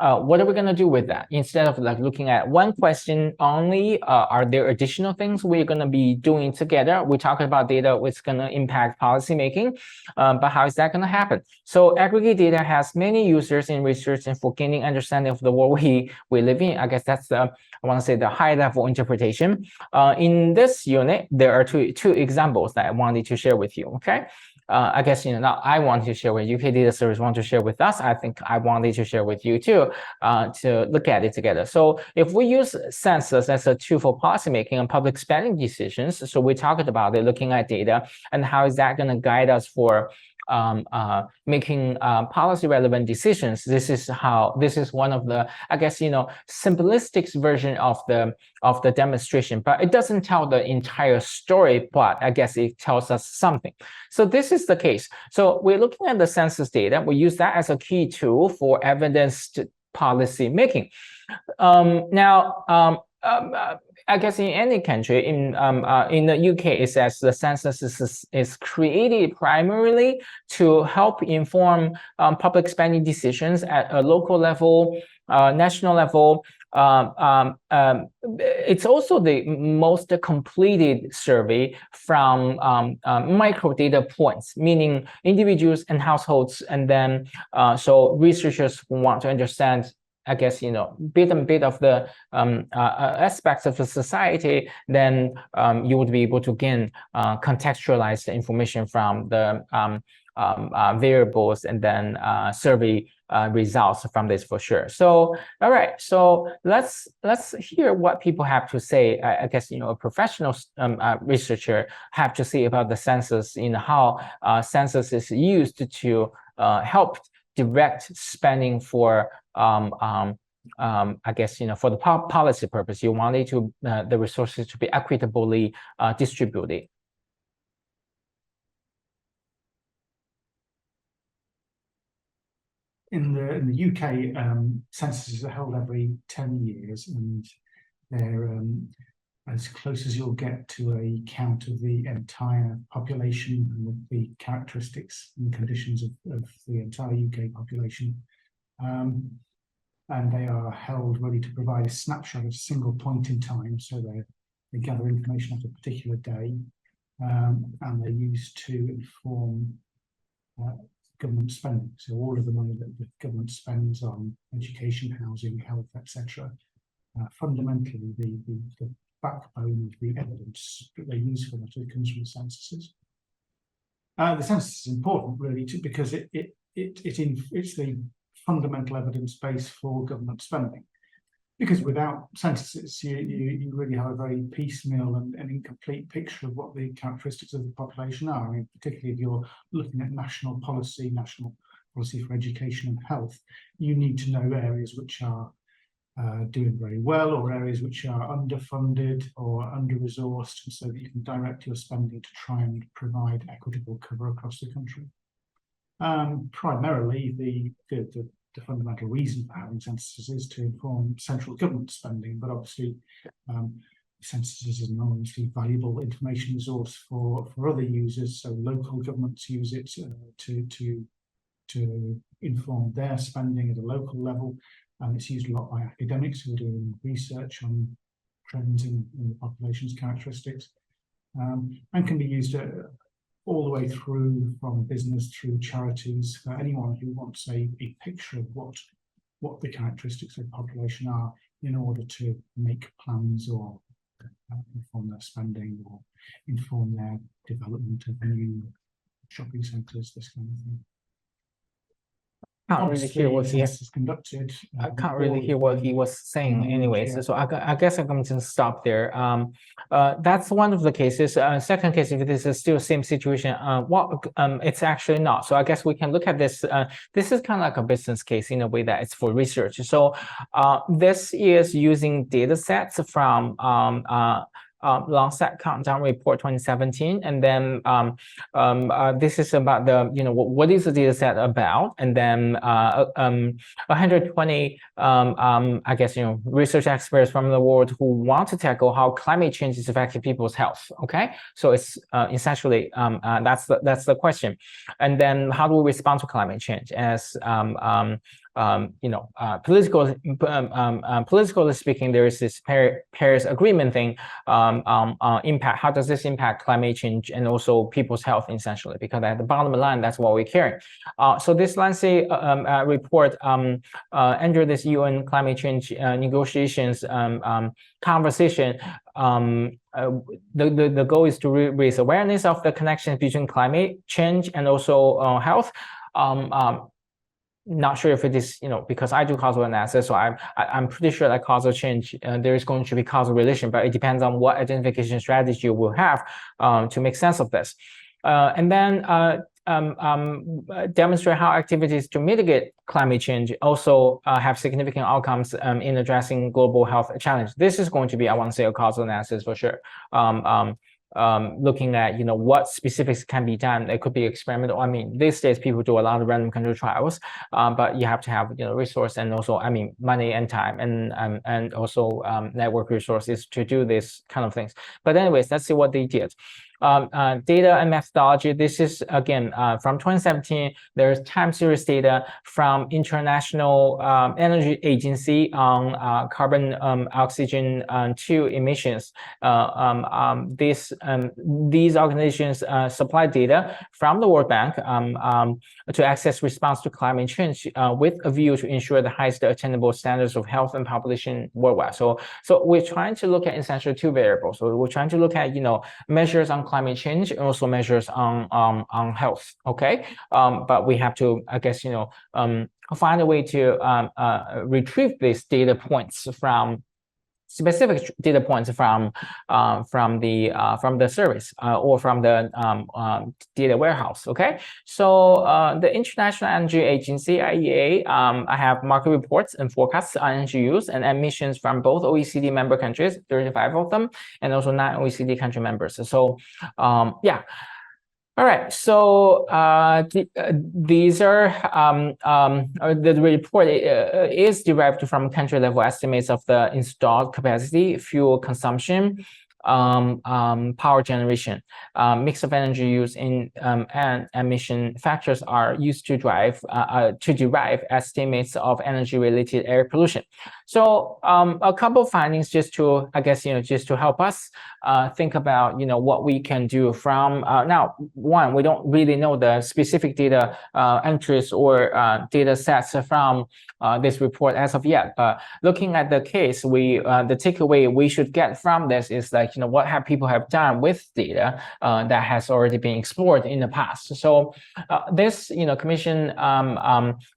what are we going to do with that? Instead of like looking at one question only, are there additional things we're going to be doing together? We talked about data which is going to impact policymaking, but how is that going to happen? So aggregate data has many users in research and for gaining understanding of the world we live in. I guess that's the, I want to say, the high level interpretation. In this unit, there are two examples that I wanted to share with you. Okay. I guess now I want to share with UK Data Service, want to share with us. I think I wanted to share with you too, to look at it together. So if we use census as a tool for policymaking and public spending decisions, so we talked about it, looking at data and how is that going to guide us for making policy relevant decisions. This is one of the, I guess, simplistic version of the demonstration, but it doesn't tell the entire story, but I guess it tells us something. So this is the case. So we're looking at the census data. We use that as a key tool for evidence policy making. I guess in any country, in the UK, it says the census is created primarily to help inform public spending decisions at a local level, national level, it's also the most completed survey from micro data points, meaning individuals and households, and then so researchers who want to understand, I guess, bit of the aspects of the society, then you would be able to gain contextualized information from the variables and then survey results from this for sure. So, all right, so let's hear what people have to say. I guess, a professional researcher have to say about the census, how census is used to help direct spending for I guess, for the policy purpose. You wanted to the resources to be equitably distributed. In the UK, censuses are held every 10 years, and they're as close as you'll get to a count of the entire population and with the characteristics and conditions of the entire UK population. And they are held really to provide a snapshot of a single point in time. So they gather information at a particular day, and they're used to inform government spending. So all of the money that the government spends on education, housing, health, etc. Fundamentally, the backbone of the evidence that they use for that comes from the censuses. The census is important really because it's the fundamental evidence base for government spending. Because without censuses, you really have a very piecemeal and incomplete picture of what the characteristics of the population are. I mean, particularly if you're looking at national policy for education and health, you need to know areas which are doing very well, or areas which are underfunded or under-resourced, and so that you can direct your spending to try and provide equitable cover across the country. Primarily, the fundamental reason for having censuses is to inform central government spending, but obviously censuses is an enormously valuable information resource for other users. So local governments use it to inform their spending at a local level, and it's used a lot by academics who are doing research on trends in the population's characteristics, and can be used all the way through, from business through charities, for anyone who wants a picture of what the characteristics of the population are in order to make plans or inform their spending or inform their development of new shopping centres, this kind of thing. Can't really hear what he is conducted. I can't really hear what he was saying anyways, so I guess I'm going to stop there. That's one of the cases. Second case, if this is still same situation, it's actually not. So I guess we can look at this. This is kind of like a business case in a way that it's for research. So this is using data sets from Lancet Countdown Report 2017, and then this is about the what is the data set about, and then 120 I guess research experts from the world who want to tackle how climate change is affecting people's health. Okay, so it's essentially that's the question, and then how do we respond to climate change as politically speaking, there is this Paris Agreement thing. Impact. How does this impact climate change and also people's health, essentially? Because at the bottom line, that's what we're caring. So this Lancet report under this UN climate change negotiations conversation. The goal is to raise awareness of the connection between climate change and also health. Not sure if it is, because I do causal analysis, so I'm pretty sure that causal change, there is going to be causal relation, but it depends on what identification strategy you will have to make sense of this. And then demonstrate how activities to mitigate climate change also have significant outcomes in addressing global health challenge. This is going to be, I want to say, a causal analysis for sure. Looking at what specifics can be done. It could be experimental. I mean, these days people do a lot of random control trials, but you have to have resource and also money and time and also network resources to do this kind of things. But anyways, let's see what they did. data and methodology. This is again from 2017. There's time series data from International Energy Agency on carbon, oxygen, 2 emissions. These organizations supply data from the World Bank to access response to climate change with a view to ensure the highest attainable standards of health and population worldwide. So we're trying to look at essentially 2 variables. So we're trying to look at measures on climate change and also measures on health. Okay, but we have to, I guess, find a way to retrieve these data points from specific data points from the service or from the data warehouse. Okay, so the International Energy Agency (IEA) I have market reports and forecasts on energy use and emissions from both OECD member countries, 35 of them, and also non-OECD country members. So yeah. All right, so these are the report is derived from country-level estimates of the installed capacity, fuel consumption, power generation, mix of energy use and emission factors are used to derive estimates of energy-related air pollution. So a couple of findings just to, I guess, just to help us think about, what we can do from now. One, we don't really know the specific data entries or data sets from this report as of yet. But looking at the case, the takeaway we should get from this is like, what have people have done with data that has already been explored in the past. So this, commission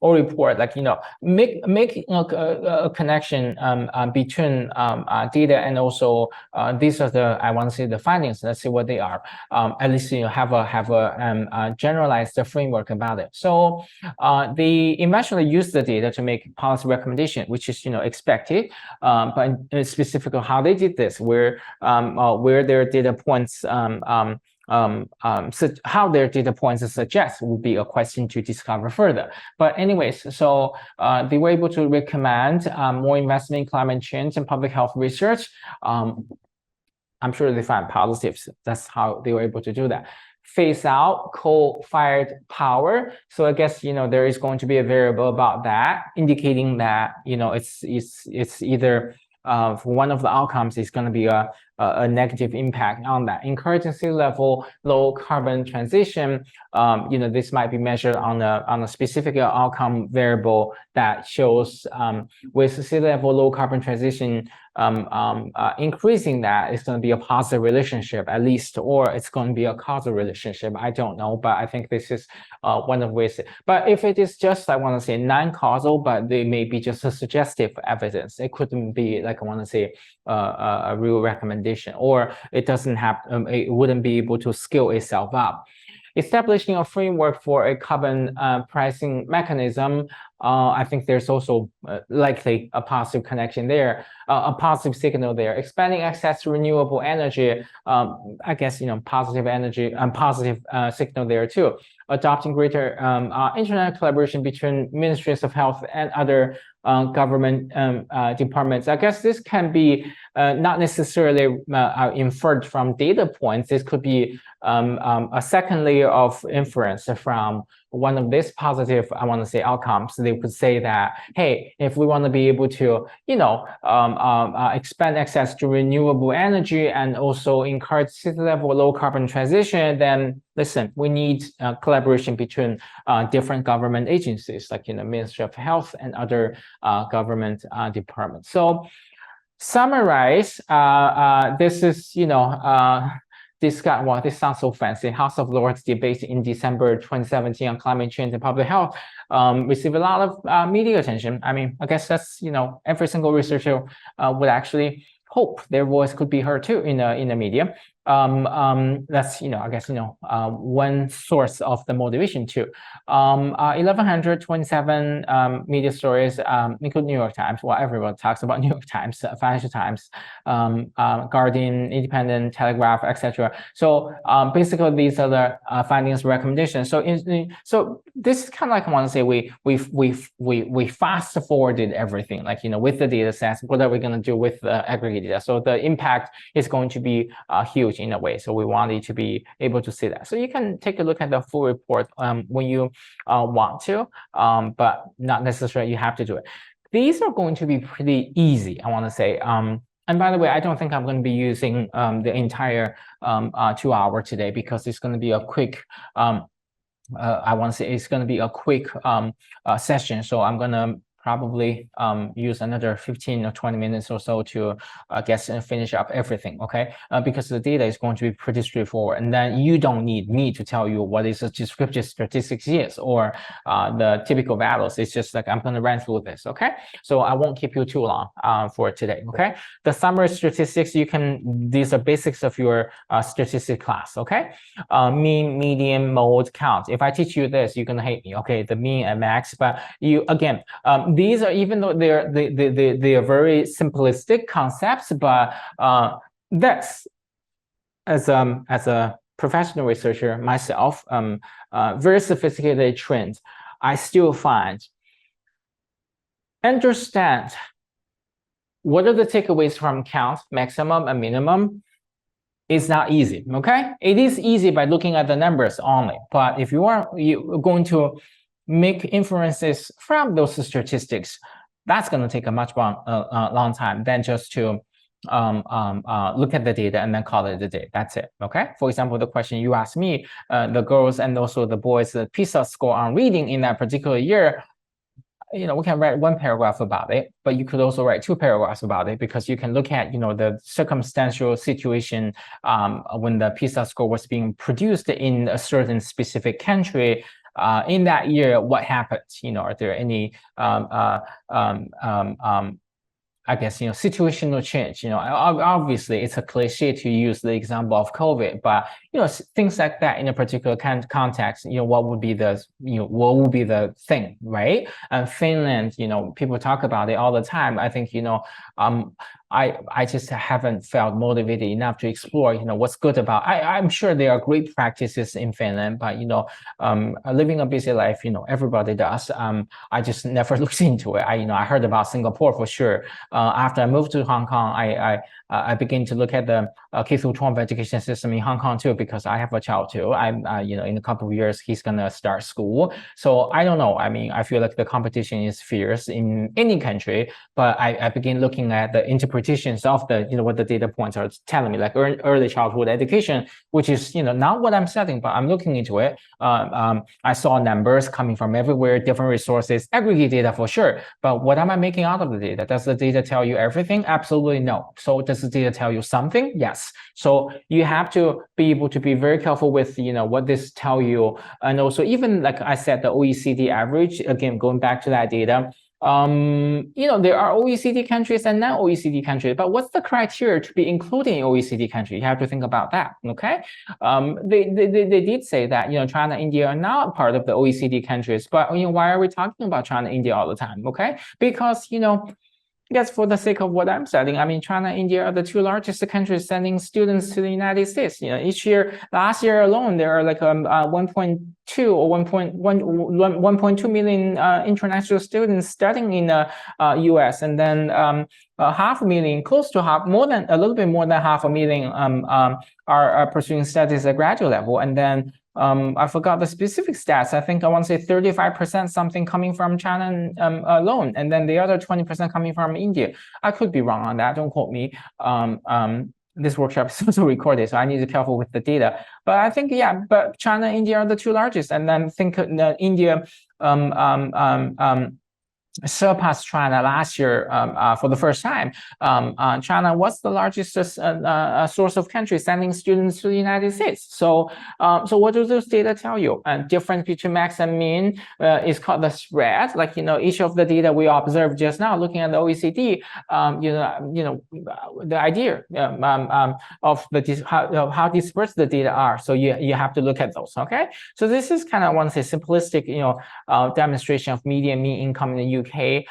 or report, like, make a connection between data and also these are I want to say the findings. Let's see what they are. At least have a generalized framework about it. So they eventually use the data to make policy recommendation, which is expected. But specifically how they did this, where their data points how their data points suggest would be a question to discover further. But anyways, so they were able to recommend more investment in climate change and public health research. I'm sure they find positives. That's how they were able to do that. Phase out coal-fired power. So I guess there is going to be a variable about that, indicating that it's either one of the outcomes is going to be a negative impact on that. Encouraging sea-level low carbon transition, this might be measured on a specific outcome variable that shows with sea-level low carbon transition increasing that is going to be a positive relationship at least, or it's going to be a causal relationship. I don't know, but I think this is one of the ways. But if it is just, I want to say non-causal, but they may be just a suggestive evidence. It couldn't be like, I want to say a real recommendation, or it doesn't have, it wouldn't be able to scale itself up. Establishing a framework for a carbon pricing mechanism, I think there's also likely a positive connection there, a positive signal there. Expanding access to renewable energy, I guess, positive energy and positive signal there too. Adopting greater international collaboration between ministries of health and other government departments. I guess this can be not necessarily inferred from data points. This could be a second layer of inference from one of these positive, I want to say, outcomes. They could say that, hey, if we want to be able to, expand access to renewable energy and also encourage city-level low carbon transition, then listen, we need collaboration between different government agencies, like Ministry of Health and other government departments. So summarize, this is, this sounds so fancy. House of Lords debate in December 2017 on climate change and public health received a lot of media attention. I mean, I guess that's, every single researcher would actually hope their voice could be heard too in the media. That's, I guess, one source of the motivation too. 1,127 media stories, including New York Times. Well, everyone talks about New York Times, Financial Times, Guardian, Independent, Telegraph, etc. So basically, these are the findings, recommendations. So so this is kind of like, I want to say we fast forwarded everything, like with the data sets. What are we going to do with the aggregate data? So the impact is going to be huge. huge in a way. So we want you to be able to see that. So you can take a look at the full report when you want to, but not necessarily you have to do it. These are going to be pretty easy, I want to say. And by the way, I don't think I'm going to be using the entire 2 hour today, because it's going to be a quick, I want to say it's going to be a quick session. So I'm going to probably use another 15 or 20 minutes or so to get and finish up everything, okay? Because the data is going to be pretty straightforward, and then you don't need me to tell you what is a descriptive statistics is or the typical values. It's just like I'm going to run through this, okay? So I won't keep you too long for today, okay? The summary statistics, these are basics of your statistics class, okay? Mean, median, mode, count. If I teach you this, you're gonna hate me, okay? The mean and max, but you again, these are, even though they are very simplistic concepts, but that's as a professional researcher myself, very sophisticated trends, I still find understand what are the takeaways from count, maximum and minimum. It's not easy, okay? It is easy by looking at the numbers only, but if you're going to make inferences from those statistics, that's going to take a much long time than just to look at the data and then call it a day. That's it, okay? For example, the question you asked me, the girls and also the boys, the PISA score on reading in that particular year, we can write one paragraph about it, but you could also write 2 paragraphs about it, because you can look at, the circumstantial situation when the PISA score was being produced in a certain specific country. In that year, what happened? Are there any I guess, situational change, obviously it's a cliche to use the example of COVID, but, things like that in a particular context, what would be the thing, right? And Finland, people talk about it all the time. I think, I just haven't felt motivated enough to explore, what's good about, I'm sure there are great practices in Finland, but, living a busy life, everybody does. I just never looked into it. I heard about Singapore for sure. After I moved to Hong Kong, I began to look at the K-12 education system in Hong Kong too, because I have a child too. In a couple of years, he's gonna start school. So I don't know. I feel like the competition is fierce in any country, but I begin looking at the interpretations of the, what the data points are telling me, like early childhood education, which is, not what I'm studying, but I'm looking into it. I saw numbers coming from everywhere, different resources, aggregate data for sure. But what am I making out of the data? Does the data tell you everything? Absolutely no. So does the data tell you something? Yes. So you have to be able to be very careful with, what this tell you. And also, even like I said, the OECD average, again, going back to that data, there are OECD countries and non-OECD countries, but what's the criteria to be included in OECD country? You have to think about that, okay? They did say that, China, India are not part of the OECD countries, but, why are we talking about China, India all the time, okay? Because, yes, for the sake of what I'm studying, China and India are the 2 largest countries sending students to the United States. Each year, last year alone, there are like 1.2 or 1.2 million international students studying in the US, and then 500,000, close to half, a little bit more than 500,000 are pursuing studies at graduate level, and then I forgot the specific stats. I think I want to say 35% something coming from China alone, and then the other 20% coming from India. I could be wrong on that. Don't quote me. This workshop is also recorded, so I need to be careful with the data. But I think, yeah, but China and India are the 2 largest, and then think India surpassed China last year for the first time. China was the largest source of countries sending students to the United States. So what do those data tell you? Difference between max and mean is called the spread. Like, each of the data we observed just now, looking at the OECD, the idea of how dispersed the data are. So you have to look at those, okay? So this is kind of, I want to say, simplistic, demonstration of median mean income in the UK,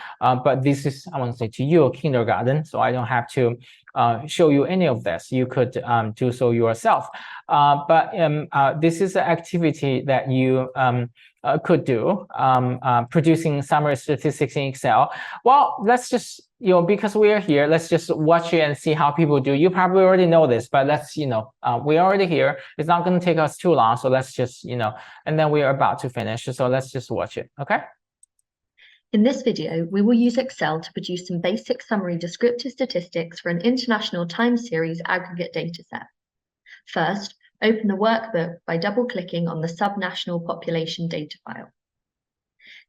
but this is, I want to say to you, kindergarten, so I don't have to show you any of this. You could do so yourself. But this is an activity that you could do, producing summary statistics in Excel. Well, let's just because we are here, let's just watch it and see how people do. You probably already know this, but let's, we're already here. It's not going to take us too long. So let's just, and then we are about to finish. So let's just watch it. Okay. In this video, we will use Excel to produce some basic summary descriptive statistics for an international time series aggregate dataset. First, open the workbook by double-clicking on the subnational population data file.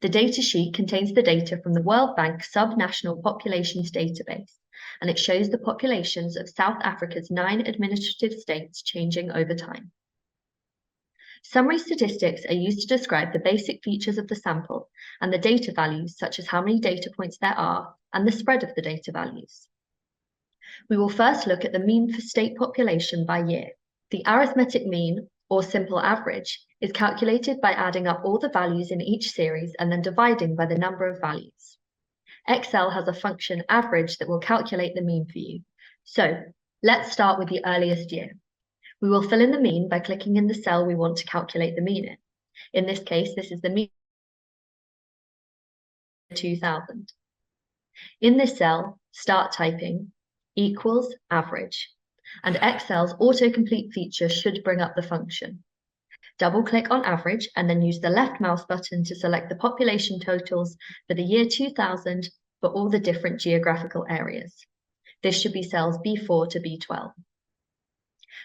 The datasheet contains the data from the World Bank Subnational Populations Database, and it shows the populations of South Africa's 9 administrative states changing over time. Summary statistics are used to describe the basic features of the sample and the data values, such as how many data points there are and the spread of the data values. We will first look at the mean for state population by year. The arithmetic mean, or simple average, is calculated by adding up all the values in each series and then dividing by the number of values. Excel has a function average that will calculate the mean for you. So let's start with the earliest year. We will fill in the mean by clicking in the cell we want to calculate the mean in. In this case, this is the mean 2000. In this cell, start typing equals average, and Excel's autocomplete feature should bring up the function. Double-click on average and then use the left mouse button to select the population totals for the year 2000 for all the different geographical areas. This should be cells B4 to B12.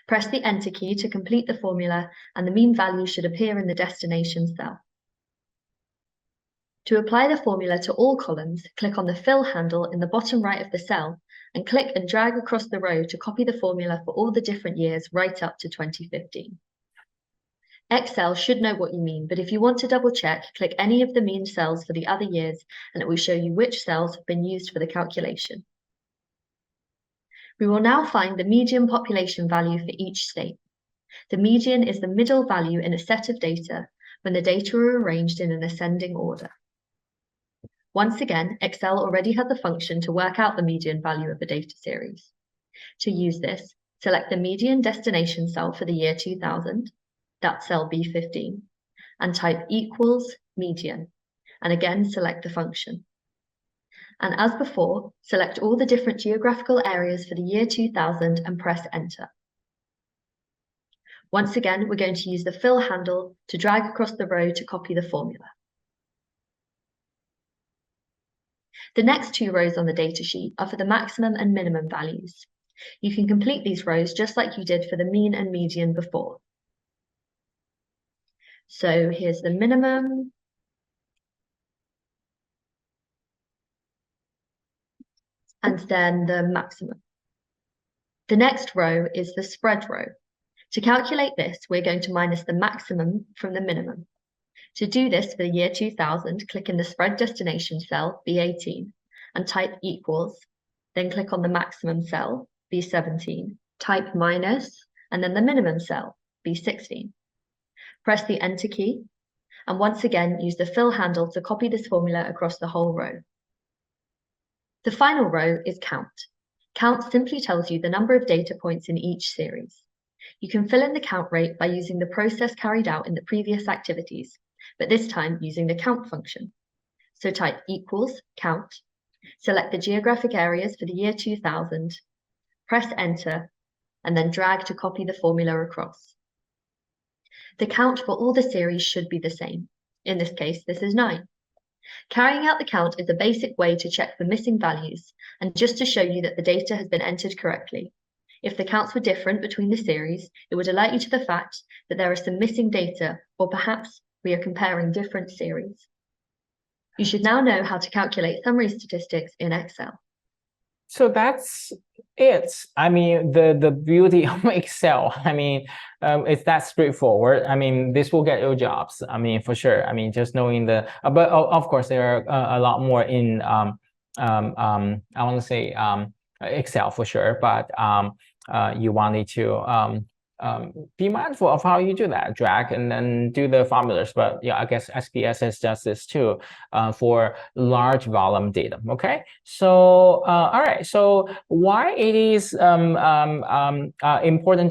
Press the Enter key to complete the formula, and the mean value should appear in the destination cell. To apply the formula to all columns, click on the Fill handle in the bottom right of the cell and click and drag across the row to copy the formula for all the different years right up to 2015. Excel should know what you mean, but if you want to double check, click any of the mean cells for the other years and it will show you which cells have been used for the calculation. We will now find the median population value for each state. The median is the middle value in a set of data when the data are arranged in an ascending order. Once again, Excel already has a function to work out the median value of a data series. To use this, select the median destination cell for the year 2000, that's cell B15, and type equals median, and again select the function. And as before, select all the different geographical areas for the year 2000 and press Enter. Once again, we're going to use the Fill handle to drag across the row to copy the formula. The next 2 rows on the datasheet are for the maximum and minimum values. You can complete these rows just like you did for the mean and median before. So here's the minimum. And then the maximum. The next row is the spread row. To calculate this, we're going to minus the maximum from the minimum. To do this for the year 2000, click in the spread destination cell, B18, and type equals, then click on the maximum cell, B17, type minus, and then the minimum cell, B16. Press the Enter key, and once again use the Fill handle to copy this formula across the whole row. The final row is count. Count simply tells you the number of data points in each series. You can fill in the count rate by using the process carried out in the previous activities, but this time using the count function. So type equals count, select the geographic areas for the year 2000, press Enter, and then drag to copy the formula across. The count for all the series should be the same. In this case, this is 9. Carrying out the count is a basic way to check for missing values and just to show you that the data has been entered correctly. If the counts were different between the series, it would alert you to the fact that there are some missing data, or perhaps we are comparing different series. You should now know how to calculate summary statistics in Excel. So that's it. I mean, the beauty of Excel, I mean, it's that straightforward. I mean, this will get you jobs. I mean, for sure. I mean, just knowing the, but of course, there are a lot more in, I want to say Excel for sure, but you wanted to be mindful of how you do that, drag and then do the formulas. But yeah, I guess SPSS does this too for large volume data. Okay, so all right, so why it is important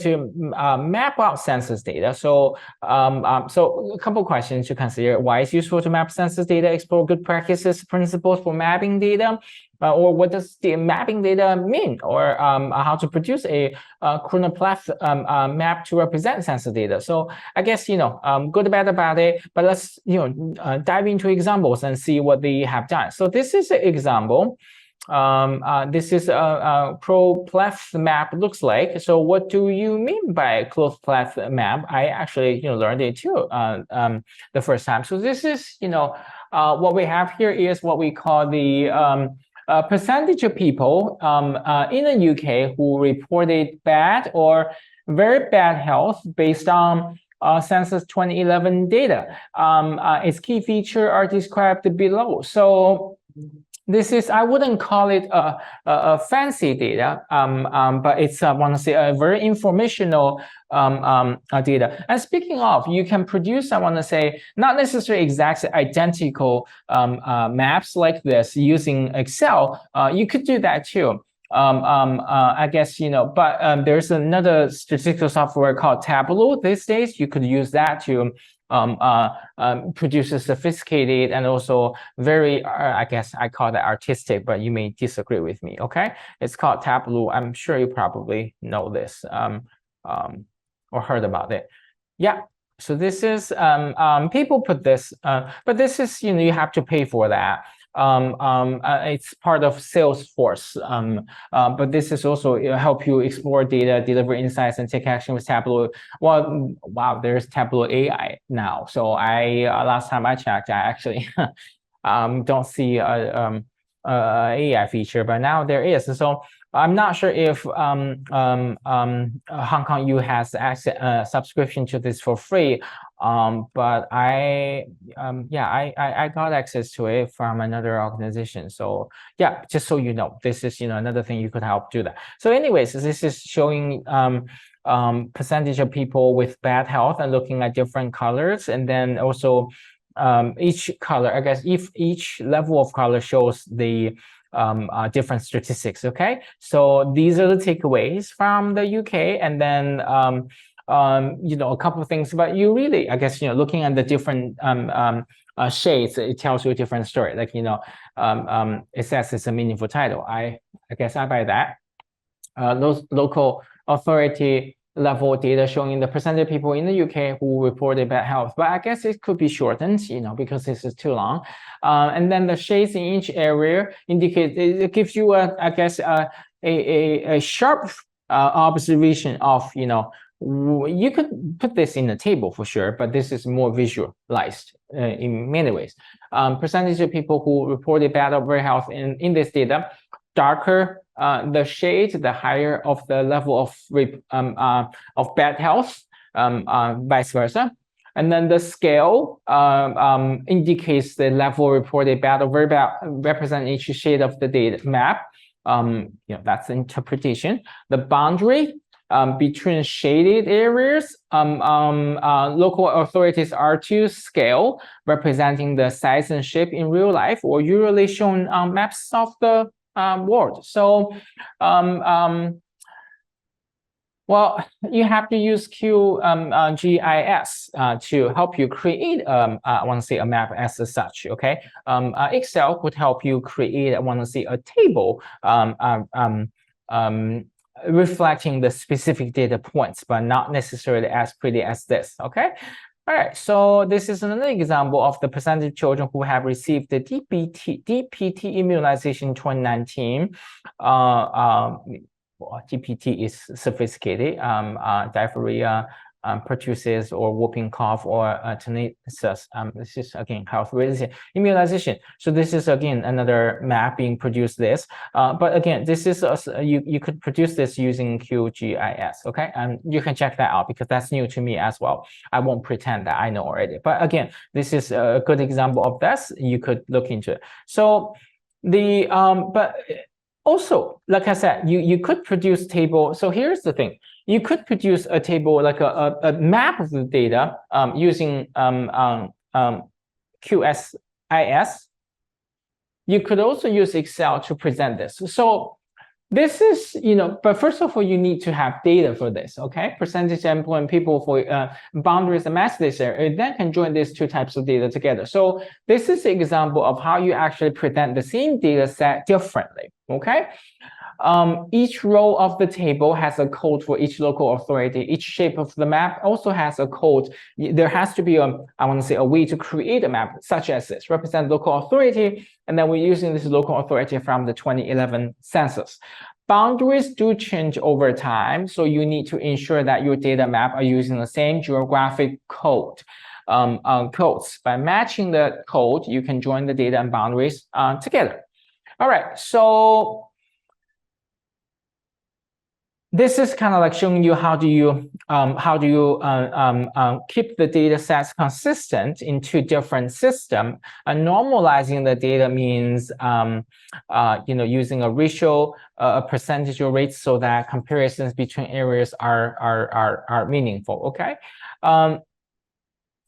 to map out census data? So so a couple questions to consider. Why it's useful to map census data, explore good practices, principles for mapping data. or what does the mapping data mean, or how to produce a chronopleth map to represent sensor data. So I guess, good, bad about it, but let's, dive into examples and see what they have done. So this is an example. This is a chronopleth map looks like. So what do you mean by chronopleth map? I actually, learned it too the first time. So this is, what we have here is what we call the percentage of people in the UK who reported bad or very bad health based on Census 2011 data. Its key features are described below. So this is, I wouldn't call it a fancy data, but it's a very informational data. And speaking of, you can produce, not necessarily exact identical maps like this using Excel. You could do that too. I guess, but there's another statistical software called Tableau these days. You could use that to produce a sophisticated and also very, I guess I call that artistic, but you may disagree with me, okay? It's called Tableau. I'm sure you probably know this or heard about it. Yeah, so this is, people put this, but this is, you have to pay for that. It's part of Salesforce, but this is also help you explore data, deliver insights, and take action with Tableau. Well, wow, there's Tableau AI now. So last time I checked, I actually don't see a AI feature, but now there is. So I'm not sure if Hong Kong U has access subscription to this for free. But I got access to it from another organization. So yeah, just so you know, this is, another thing you could help do that. So anyways, this is showing percentage of people with bad health and looking at different colors. And then also each color, I guess if each level of color shows the different statistics, okay? So these are the takeaways from the UK. And then a couple of things, but you really, I guess, looking at the different shades, it tells you a different story. Like, it says it's a meaningful title. I guess I buy that. Those local authority level data showing the percentage of people in the UK who reported bad health, but I guess it could be shortened, because this is too long. And then the shades in each area indicate, it gives you a sharp observation of, you could put this in a table for sure, but this is more visualized in many ways. Percentage of people who reported bad or very health in this data, darker the shade, the higher of the level of bad health, vice versa. And then the scale indicates the level reported bad or very bad, represent each shade of the data map. That's the interpretation. The boundary between shaded areas, local authorities are to scale, representing the size and shape in real life, or usually shown on maps of the world. So, well, you have to use QGIS to help you create, a map as such, okay? Excel would help you create, a table reflecting the specific data points, but not necessarily as pretty as this, okay? All right, so this is another example of the percentage of children who have received the DPT immunization in 2019. DPT is sophisticated, diarrhea, pertussis, or whooping cough, or tinnitus. This is again health-related immunization. So this is again another map being produced. But again, this is you could produce this using QGIS. Okay, and you can check that out because that's new to me as well. I won't pretend that I know already. But again, this is a good example of this. You could look into it. So the but also, like I said, you could produce table. So here's the thing. You could produce a table, like a map of the data using QSIS. You could also use Excel to present this. So This is, but first of all, you need to have data for this, okay? Percentage employment people for boundaries and mass data, and then can join these two types of data together. So this is an example of how you actually present the same data set differently, okay? Each row of the table has a code for each local authority. Each shape of the map also has a code. There has to be a way to create a map such as this, represent local authority, and then we're using this local authority from the 2011 census. Boundaries do change over time, so you need to ensure that your data map are using the same geographic code. Codes. By matching the code, you can join the data and boundaries together. All right, so this is kind of like showing you how do you keep the data sets consistent in two different systems. Normalizing the data means using a ratio, a percentage or rate, so that comparisons between areas are meaningful. Okay.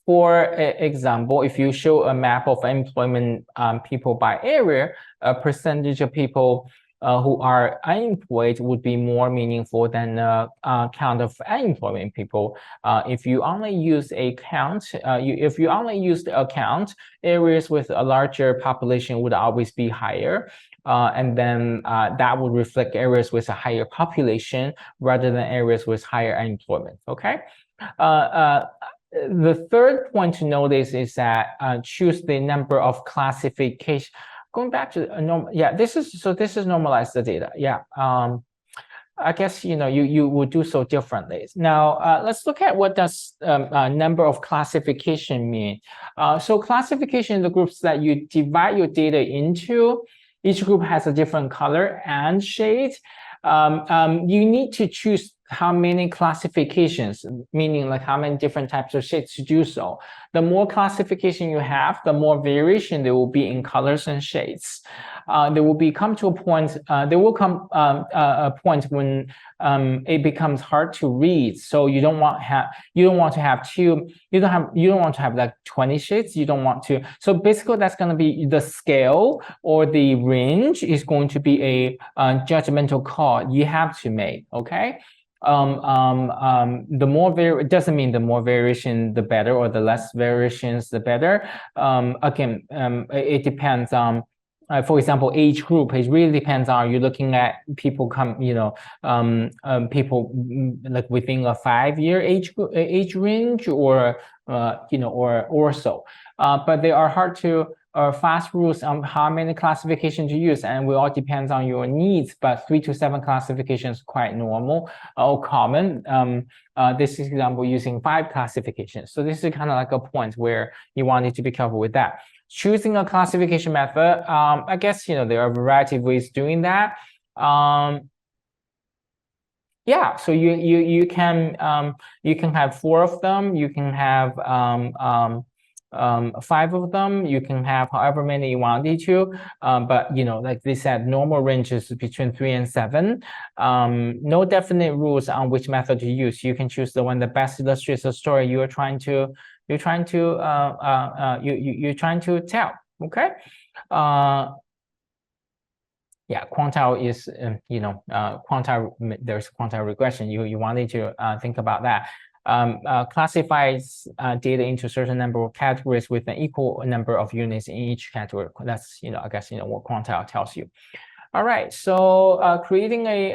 For example, if you show a map of employment people by area, a percentage of people who are unemployed would be more meaningful than a count of unemployment people. If you only use a count, if you only use the account, areas with a larger population would always be higher. And then that would reflect areas with a higher population rather than areas with higher unemployment. Okay. The third point to notice is that choose the number of classification. Going back to this is normalized the data. Yeah. I guess you would do so differently. Now let's look at what does number of classification mean. So classification is the groups that you divide your data into. Each group has a different color and shade. You need to choose how many classifications, meaning like how many different types of shades to do so. The more classification you have, the more variation there will be in colors and shades. There will come a point when it becomes hard to read. So you don't want to have like 20 shades. You don't want to. So basically, that's going to be the scale or the range is going to be a judgmental call you have to make. Okay. The more it doesn't mean the more variation the better, or the less variations the better. Again, it depends on. For example, age group, it really depends on, you're looking at people people like within a 5-year age range, or or so. But they are hard to fast rules on how many classifications to use, and it all depends on your needs. But 3 to 7 classifications quite normal or common. This is example using 5 classifications. So this is kind of like a point where you wanted to be careful with that. Choosing a classification method, I guess there are a variety of ways doing that. Yeah, so you can have 4 of them. You can have 5 of them. You can have however many you wanted to. But like they said, normal range is between 3 and 7. No definite rules on which method to use. You can choose the one that best illustrates the story you're trying to tell. Okay. Yeah, quantile is quantile. There's quantile regression. You wanted to think about that. Classifies data into certain number of categories with an equal number of units in each category. That's I guess what quantile tells you. All right, so creating a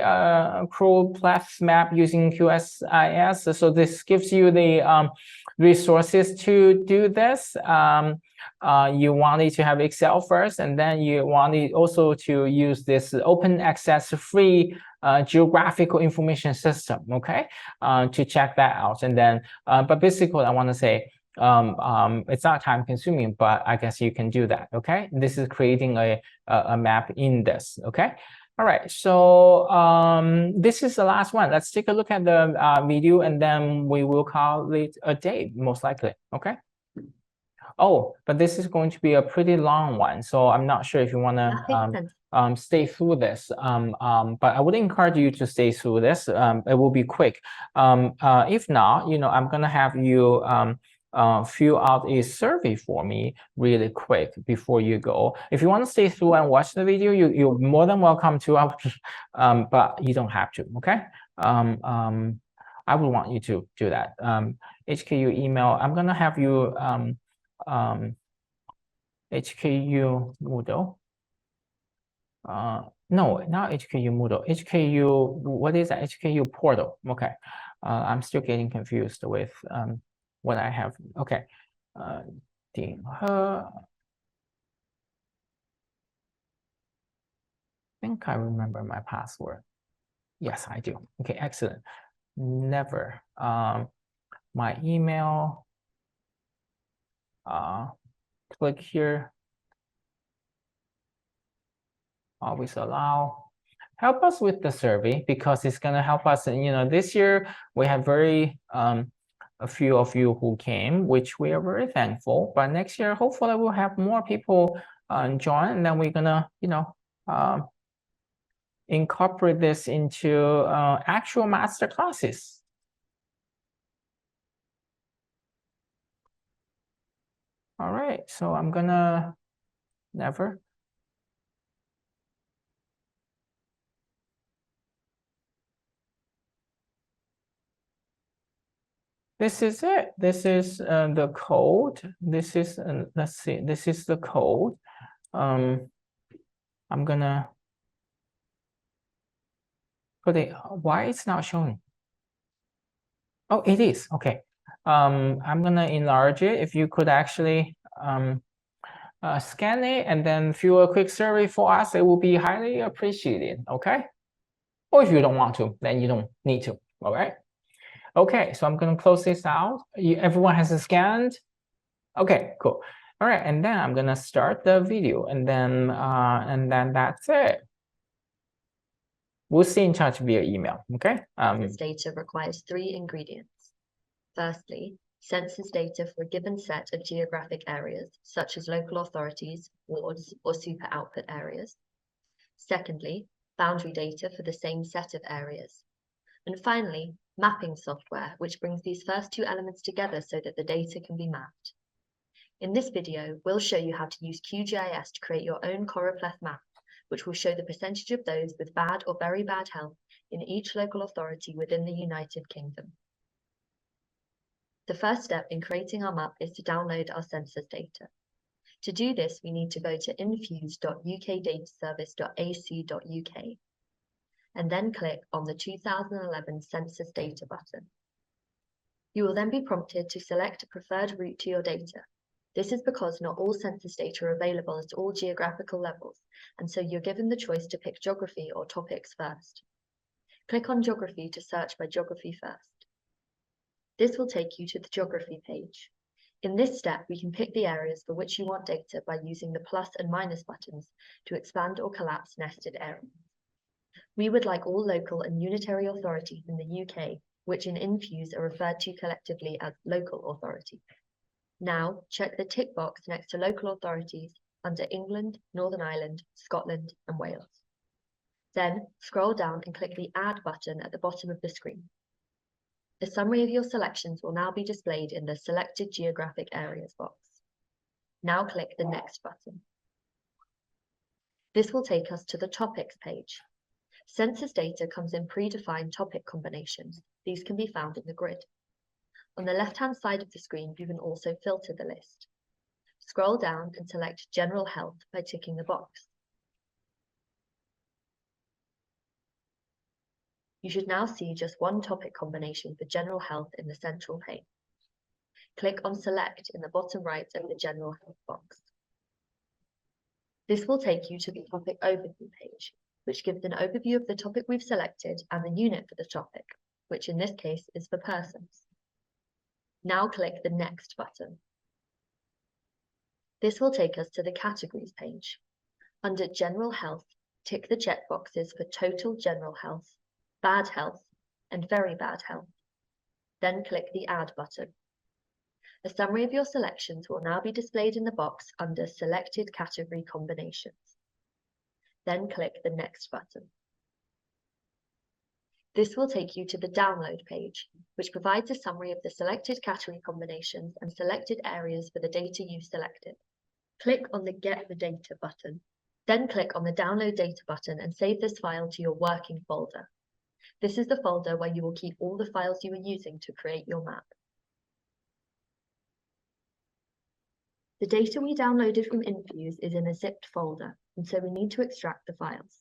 Choropleth map using QSIS. So this gives you the resources to do this. You wanted to have Excel first, and then you wanted also to use this open access free geographical information system, okay, to check that out. And then, but basically, I want to say, it's not time consuming, but I guess you can do that. Okay, this is creating a map in this. Okay. All right, so this is the last one. Let's take a look at the video, and then we will call it a day, most likely. Okay. Oh, but this is going to be a pretty long one, so I'm not sure if you want to stay through this. But I would encourage you to stay through this. It will be quick. If not, I'm gonna have you fill out a survey for me really quick before you go. If you want to stay through and watch the video, you're more than welcome to, but you don't have to, okay? I would want you to do that. HKU email, I'm gonna have you HKU Moodle. No, not HKU Moodle. HKU, what is that? HKU portal. Okay. I'm still getting confused with what I have. Okay. Ding He. I think I remember my password. Yes, I do. Okay, excellent. Never. My email. Click here. Always allow. Help us with the survey because it's going to help us. And this year we have a few of you who came, which we are very thankful. But next year, hopefully, we'll have more people join, and then we're gonna, incorporate this into actual master classes. All right, so I'm gonna never. This is it. This is the code. This is, let's see, this is the code. I'm gonna put it, why it's not showing? Oh, it is, okay. I'm gonna enlarge it. If you could actually scan it and then fill a quick survey for us, it will be highly appreciated, okay? Or if you don't want to, then you don't need to, all right? Okay, so I'm gonna close this out. Everyone has scanned? Okay, cool. All right, and then I'm gonna start the video, and then that's it. We'll stay in touch via email, okay? Census data requires 3 ingredients. Firstly, census data for a given set of geographic areas, such as local authorities, wards, or super output areas. Secondly, boundary data for the same set of areas. And finally, mapping software, which brings these first 2 elements together so that the data can be mapped. In this video, we'll show you how to use QGIS to create your own choropleth map, which will show the percentage of those with bad or very bad health in each local authority within the United Kingdom. The first step in creating our map is to download our census data. To do this, we need to go to infuse.ukdataservice.ac.uk and then click on the 2011 Census Data button. You will then be prompted to select a preferred route to your data. This is because not all census data are available at all geographical levels, and so you're given the choice to pick geography or topics first. Click on geography to search by geography first. This will take you to the geography page. In this step, we can pick the areas for which you want data by using the plus and minus buttons to expand or collapse nested areas. We would like all local and unitary authorities in the UK, which in Infuse are referred to collectively as local authorities. Now, check the tick box next to local authorities under England, Northern Ireland, Scotland, and Wales. Then, scroll down and click the Add button at the bottom of the screen. A summary of your selections will now be displayed in the Selected Geographic Areas box. Now click the Next button. This will take us to the Topics page. Census data comes in predefined topic combinations. These can be found in the grid. On the left-hand side of the screen, you can also filter the list. Scroll down and select General Health by ticking the box. You should now see just one topic combination for General Health in the central pane. Click on Select in the bottom right of the General Health box. This will take you to the Topic Overview page, which gives an overview of the topic we've selected and the unit for the topic, which in this case is for persons. Now click the Next button. This will take us to the Categories page. Under General Health, tick the checkboxes for Total General Health, Bad Health, and Very Bad Health. Then click the Add button. A summary of your selections will now be displayed in the box under Selected Category Combinations. Then click the Next button. This will take you to the download page, which provides a summary of the selected category combinations and selected areas for the data you've selected. Click on the Get the Data button. Then click on the Download Data button and save this file to your working folder. This is the folder where you will keep all the files you are using to create your map. The data we downloaded from Infuse is in a zipped folder, and so we need to extract the files.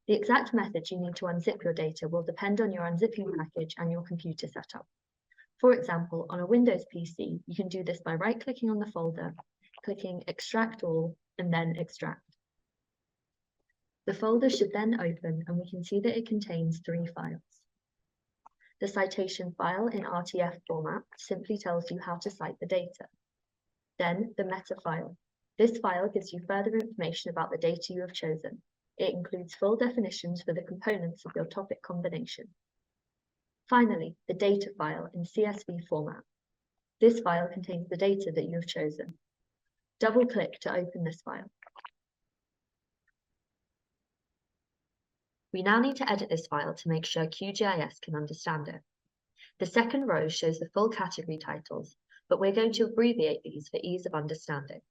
The exact method you need to unzip your data will depend on your unzipping package and your computer setup. For example, on a Windows PC, you can do this by right-clicking on the folder, clicking Extract All, and then Extract. The folder should then open, and we can see that it contains 3 files. The citation file in RTF format simply tells you how to cite the data. Then the meta file. This file gives you further information about the data you have chosen. It includes full definitions for the components of your topic combination. Finally, the data file in CSV format. This file contains the data that you have chosen. Double-click to open this file. We now need to edit this file to make sure QGIS can understand it. The second row shows the full category titles, but we're going to abbreviate these for ease of understanding.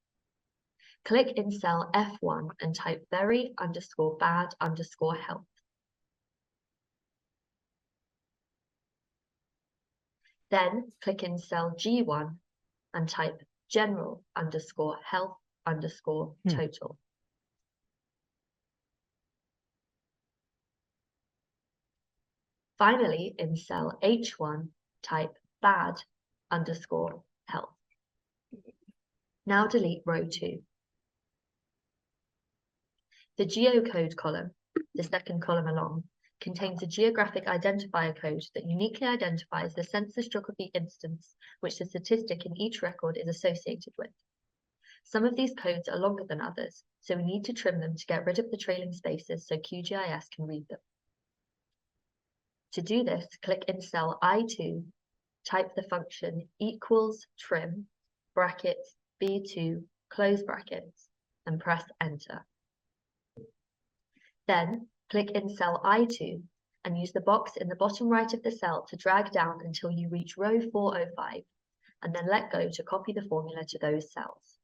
Click in cell F1 and type very_bad_health. Then click in cell G1 and type general_health_total. Finally, in cell H1, type bad_health. Now delete row 2. The geocode column, the second column along, contains a geographic identifier code that uniquely identifies the census geography instance which the statistic in each record is associated with. Some of these codes are longer than others, so we need to trim them to get rid of the trailing spaces so QGIS can read them. To do this, click in cell I2, type the function =trim, brackets, B2, close brackets, and press enter. Then click in cell I2 and use the box in the bottom right of the cell to drag down until you reach row 405, and then let go to copy the formula to those cells.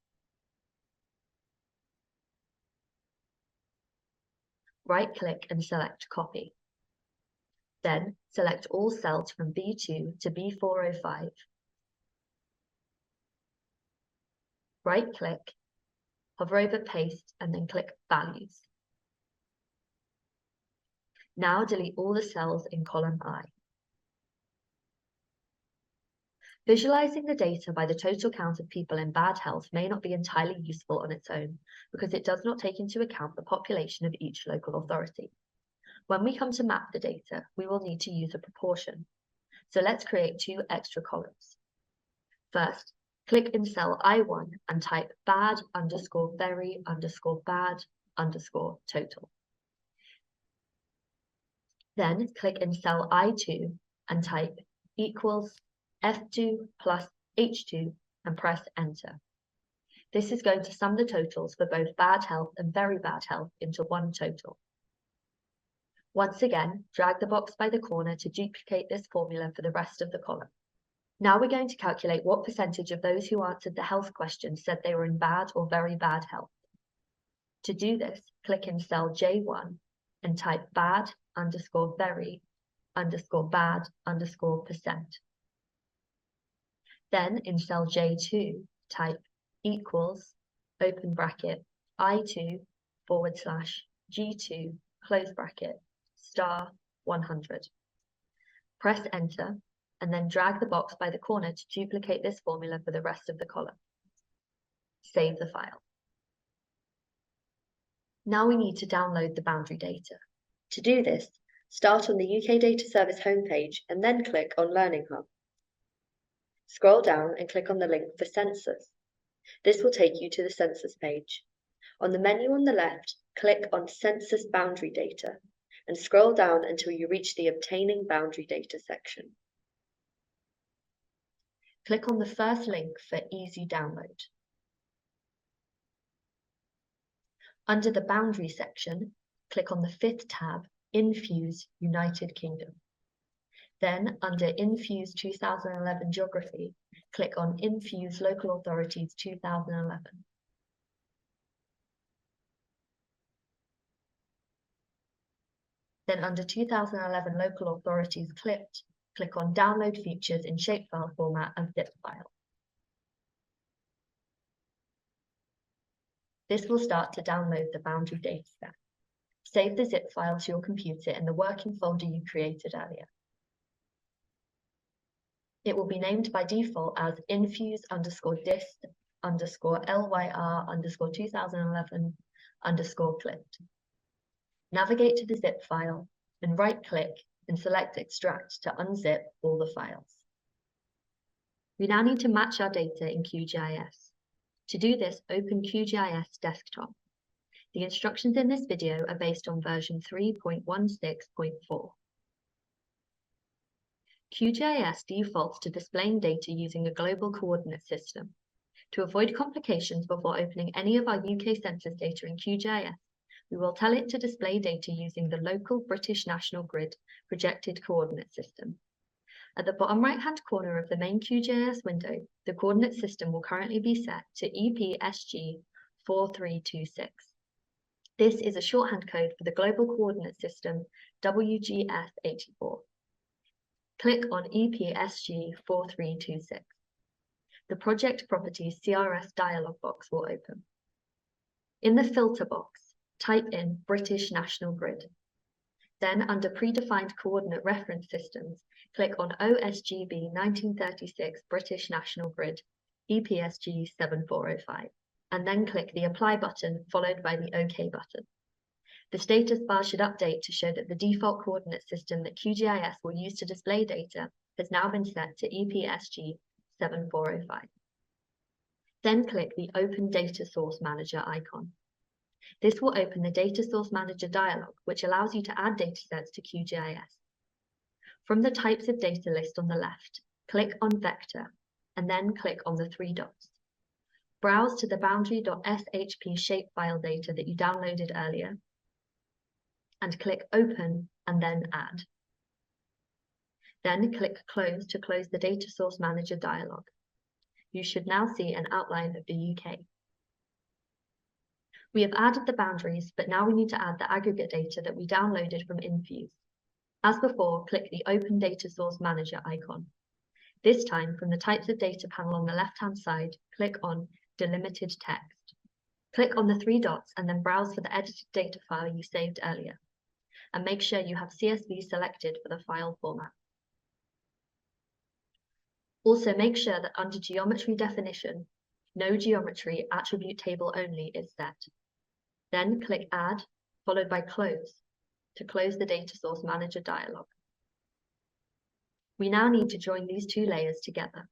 Right-click and select Copy. Then select all cells from B2 to B405. Right-click, hover over Paste, and then click Values. Now delete all the cells in column I. Visualizing the data by the total count of people in bad health may not be entirely useful on its own because it does not take into account the population of each local authority. When we come to map the data, we will need to use a proportion. So let's create 2 extra columns. First, click in cell I1 and type bad_very_bad_total. Then click in cell I2 and type =F2 plus H2 and press enter. This is going to sum the totals for both bad health and very bad health into one total. Once again, drag the box by the corner to duplicate this formula for the rest of the column. Now we're going to calculate what percentage of those who answered the health question said they were in bad or very bad health. To do this, click in cell J1 and type bad_very_bad_%. Then in cell J2, type open bracket I2/G2 close bracket *100. Press enter and then drag the box by the corner to duplicate this formula for the rest of the column. Save the file. Now we need to download the boundary data. To do this, start on the UK Data Service homepage and then click on Learning Hub. Scroll down and click on the link for Census. This will take you to the Census page. On the menu on the left, click on Census Boundary Data and scroll down until you reach the Obtaining Boundary Data section. Click on the first link for Easy Download. Under the Boundary section, click on the 5th tab, Infuse United Kingdom. Then under Infuse 2011 Geography, click on Infuse Local Authorities 2011. Then under 2011 Local Authorities Clipped, click on Download Features in Shapefile format and zip file. This will start to download the boundary dataset. Save the zip file to your computer in the working folder you created earlier. It will be named by default as infuse_dist_lyr_2011_clipped. Navigate to the zip file and right-click and select Extract to unzip all the files. We now need to match our data in QGIS. To do this, open QGIS Desktop. The instructions in this video are based on version 3.16.4. QGIS defaults to displaying data using a global coordinate system. To avoid complications before opening any of our UK census data in QGIS, we will tell it to display data using the local British National Grid projected coordinate system. At the bottom right-hand corner of the main QGIS window, the coordinate system will currently be set to EPSG 4326. This is a shorthand code for the global coordinate system WGS84. Click on EPSG 4326. The Project Properties CRS dialog box will open. In the filter box, type in British National Grid. Then under Predefined Coordinate Reference Systems, click on OSGB 1936 British National Grid, EPSG 7405, and then click the Apply button followed by the OK button. The status bar should update to show that the default coordinate system that QGIS will use to display data has now been set to EPSG 7405. Then click the Open Data Source Manager icon. This will open the Data Source Manager dialog, which allows you to add datasets to QGIS. From the Types of Data list on the left, click on Vector, and then click on the three dots. Browse to the boundary.shp shapefile data that you downloaded earlier, and click Open and then Add. Then click Close to close the Data Source Manager dialog. You should now see an outline of the UK. We have added the boundaries, but now we need to add the aggregate data that we downloaded from Infuse. As before, click the Open Data Source Manager icon. This time, from the Types of Data panel on the left-hand side, click on Delimited Text. Click on the three dots and then browse for the edited data file you saved earlier. And make sure you have CSV selected for the file format. Also, make sure that under Geometry Definition, No Geometry Attribute Table Only is set. Then click Add, followed by Close, to close the Data Source Manager dialog. We now need to join these two layers together.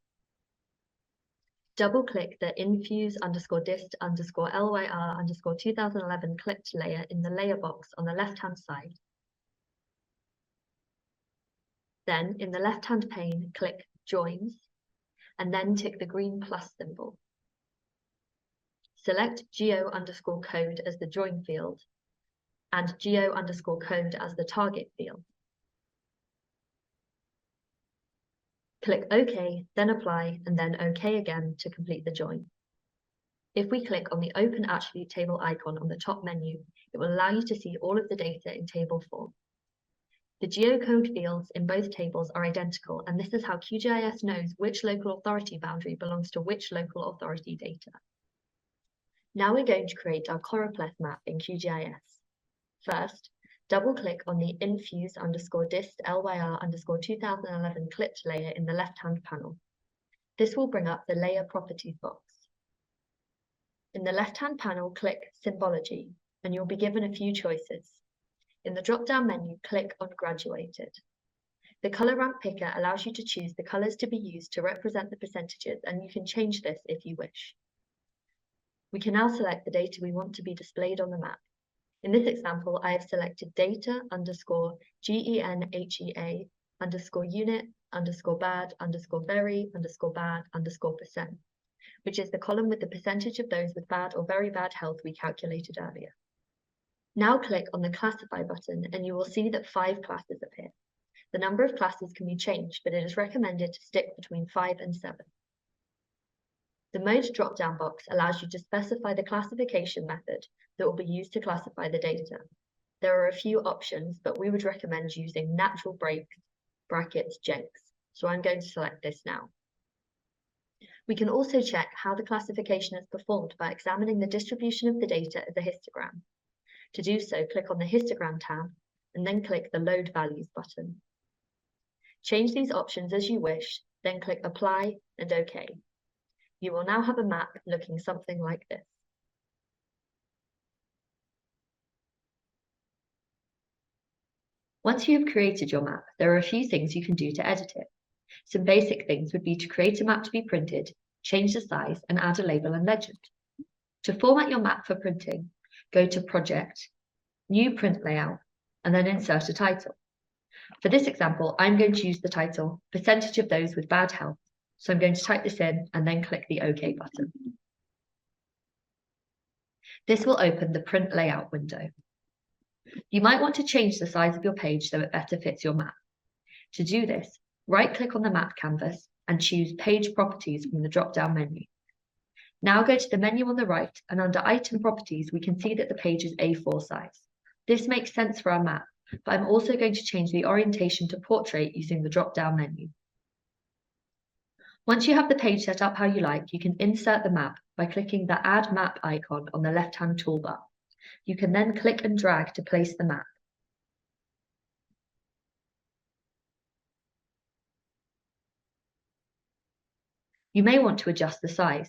Double-click the infuse_dist_lyr_2011 clipped layer in the layer box on the left-hand side. Then, in the left-hand pane, click Joins, and then tick the green plus symbol. Select geo_code as the join field, and geo_code as the target field. Click OK, then Apply, and then OK again to complete the join. If we click on the Open Attribute Table icon on the top menu, it will allow you to see all of the data in table form. The geocode fields in both tables are identical, and this is how QGIS knows which local authority boundary belongs to which local authority data. Now we're going to create our choropleth map in QGIS. First, double-click on the infuse_dist_lyr_2011 clipped layer in the left-hand panel. This will bring up the Layer Properties box. In the left-hand panel, click Symbology, and you'll be given a few choices. In the drop-down menu, click on Graduated. The color ramp picker allows you to choose the colors to be used to represent the percentages, and you can change this if you wish. We can now select the data we want to be displayed on the map. In this example, I have selected data_GENHEA_unit_bad_very_bad_percent, which is the column with the percentage of those with bad or very bad health we calculated earlier. Now click on the Classify button and you will see that 5 classes appear. the number of classes can be changed, but it is recommended to stick between 5 and 7. The Mode drop-down box allows you to specify the classification method that will be used to classify the data. There are a few options, but we would recommend using natural breaks, brackets, Jenks. So I'm going to select this now. We can also check how the classification is performed by examining the distribution of the data as a histogram. To do so, click on the Histogram tab and then click the Load Values button. Change these options as you wish, then click Apply and OK. You will now have a map looking something like this. Once you have created your map, there are a few things you can do to edit it. Some basic things would be to create a map to be printed, change the size, and add a label and legend. To format your map for printing, go to Project, New Print Layout, and then insert a title. For this example, I'm going to use the title, Percentage of Those with Bad Health. So I'm going to type this in and then click the OK button. This will open the Print Layout window. You might want to change the size of your page so it better fits your map. To do this, right-click on the map canvas and choose Page Properties from the drop-down menu. Now go to the menu on the right, and under Item Properties, we can see that the page is A4 size. This makes sense for our map, but I'm also going to change the orientation to Portrait using the drop-down menu. Once you have the page set up how you like, you can insert the map by clicking the Add Map icon on the left-hand toolbar. You can then click and drag to place the map. You may want to adjust the size.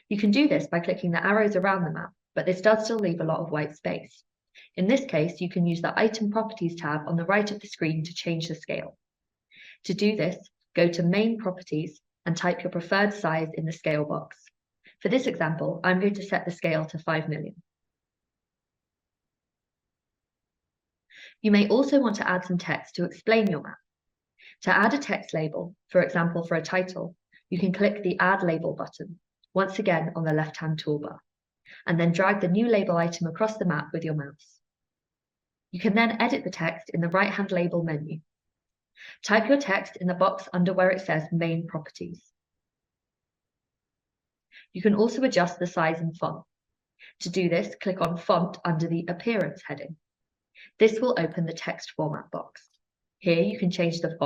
You can do this by clicking the arrows around the map, but this does still leave a lot of white space. In this case, you can use the Item Properties tab on the right of the screen to change the scale. To do this, go to Main Properties and type your preferred size in the scale box. For this example, I'm going to set the scale to 5 million. You may also want to add some text to explain your map. To add a text label, for example for a title, you can click the Add Label button, once again on the left-hand toolbar, and then drag the new label item across the map with your mouse. You can then edit the text in the right-hand label menu. Type your text in the box under where it says Main Properties. You can also adjust the size and font. To do this, click on Font under the Appearance heading. This will open the text format box. Here you can change the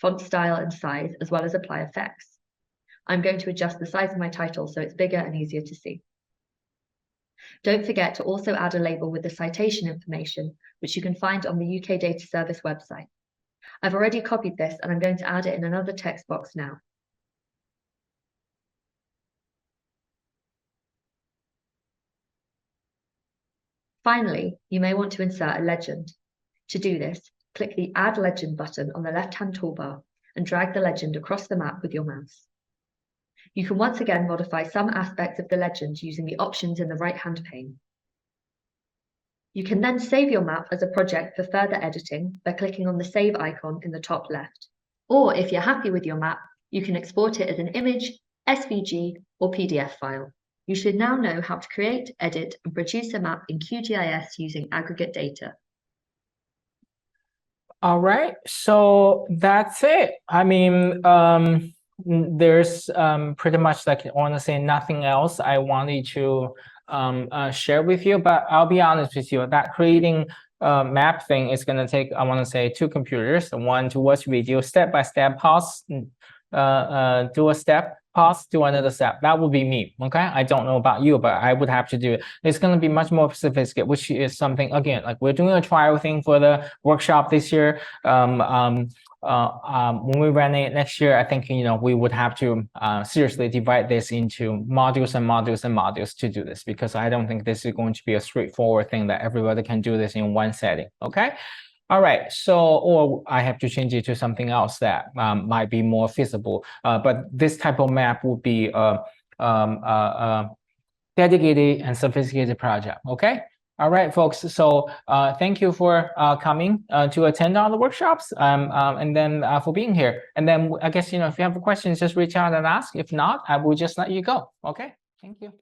font style and size, as well as apply effects. I'm going to adjust the size of my title so it's bigger and easier to see. Don't forget to also add a label with the citation information, which you can find on the UK Data Service website. I've already copied this and I'm going to add it in another text box now. Finally, you may want to insert a legend. To do this, click the Add Legend button on the left-hand toolbar and drag the legend across the map with your mouse. You can once again modify some aspects of the legend using the options in the right-hand pane. You can then save your map as a project for further editing by clicking on the Save icon in the top left. Or if you're happy with your map, you can export it as an image, SVG, or PDF file. You should now know how to create, edit, and produce a map in QGIS using aggregate data. All right, so that's it. I mean, there's pretty much, like, honestly, nothing else I wanted to share with you, but I'll be honest with you, that creating map thing is going to take, I want to say, 2 computers, one to watch video, step-by-step, pause, do a step, pause, do another step. That would be me. Okay, I don't know about you, but I would have to do it. It's going to be much more sophisticated, which is something, again, like, we're doing a trial thing for the workshop this year. When we run it next year, I think, you know, we would have to seriously divide this into modules and modules and modules to do this, because I don't think this is going to be a straightforward thing that everybody can do this in one setting. Okay. All right, so, or I have to change it to something else that might be more feasible. But this type of map would be a dedicated and sophisticated project. Okay. All right, folks. So thank you for coming to attend all the workshops, and then for being here. And then I guess, you know, if you have questions, just reach out and ask. If not, I will just let you go. Okay. Thank you.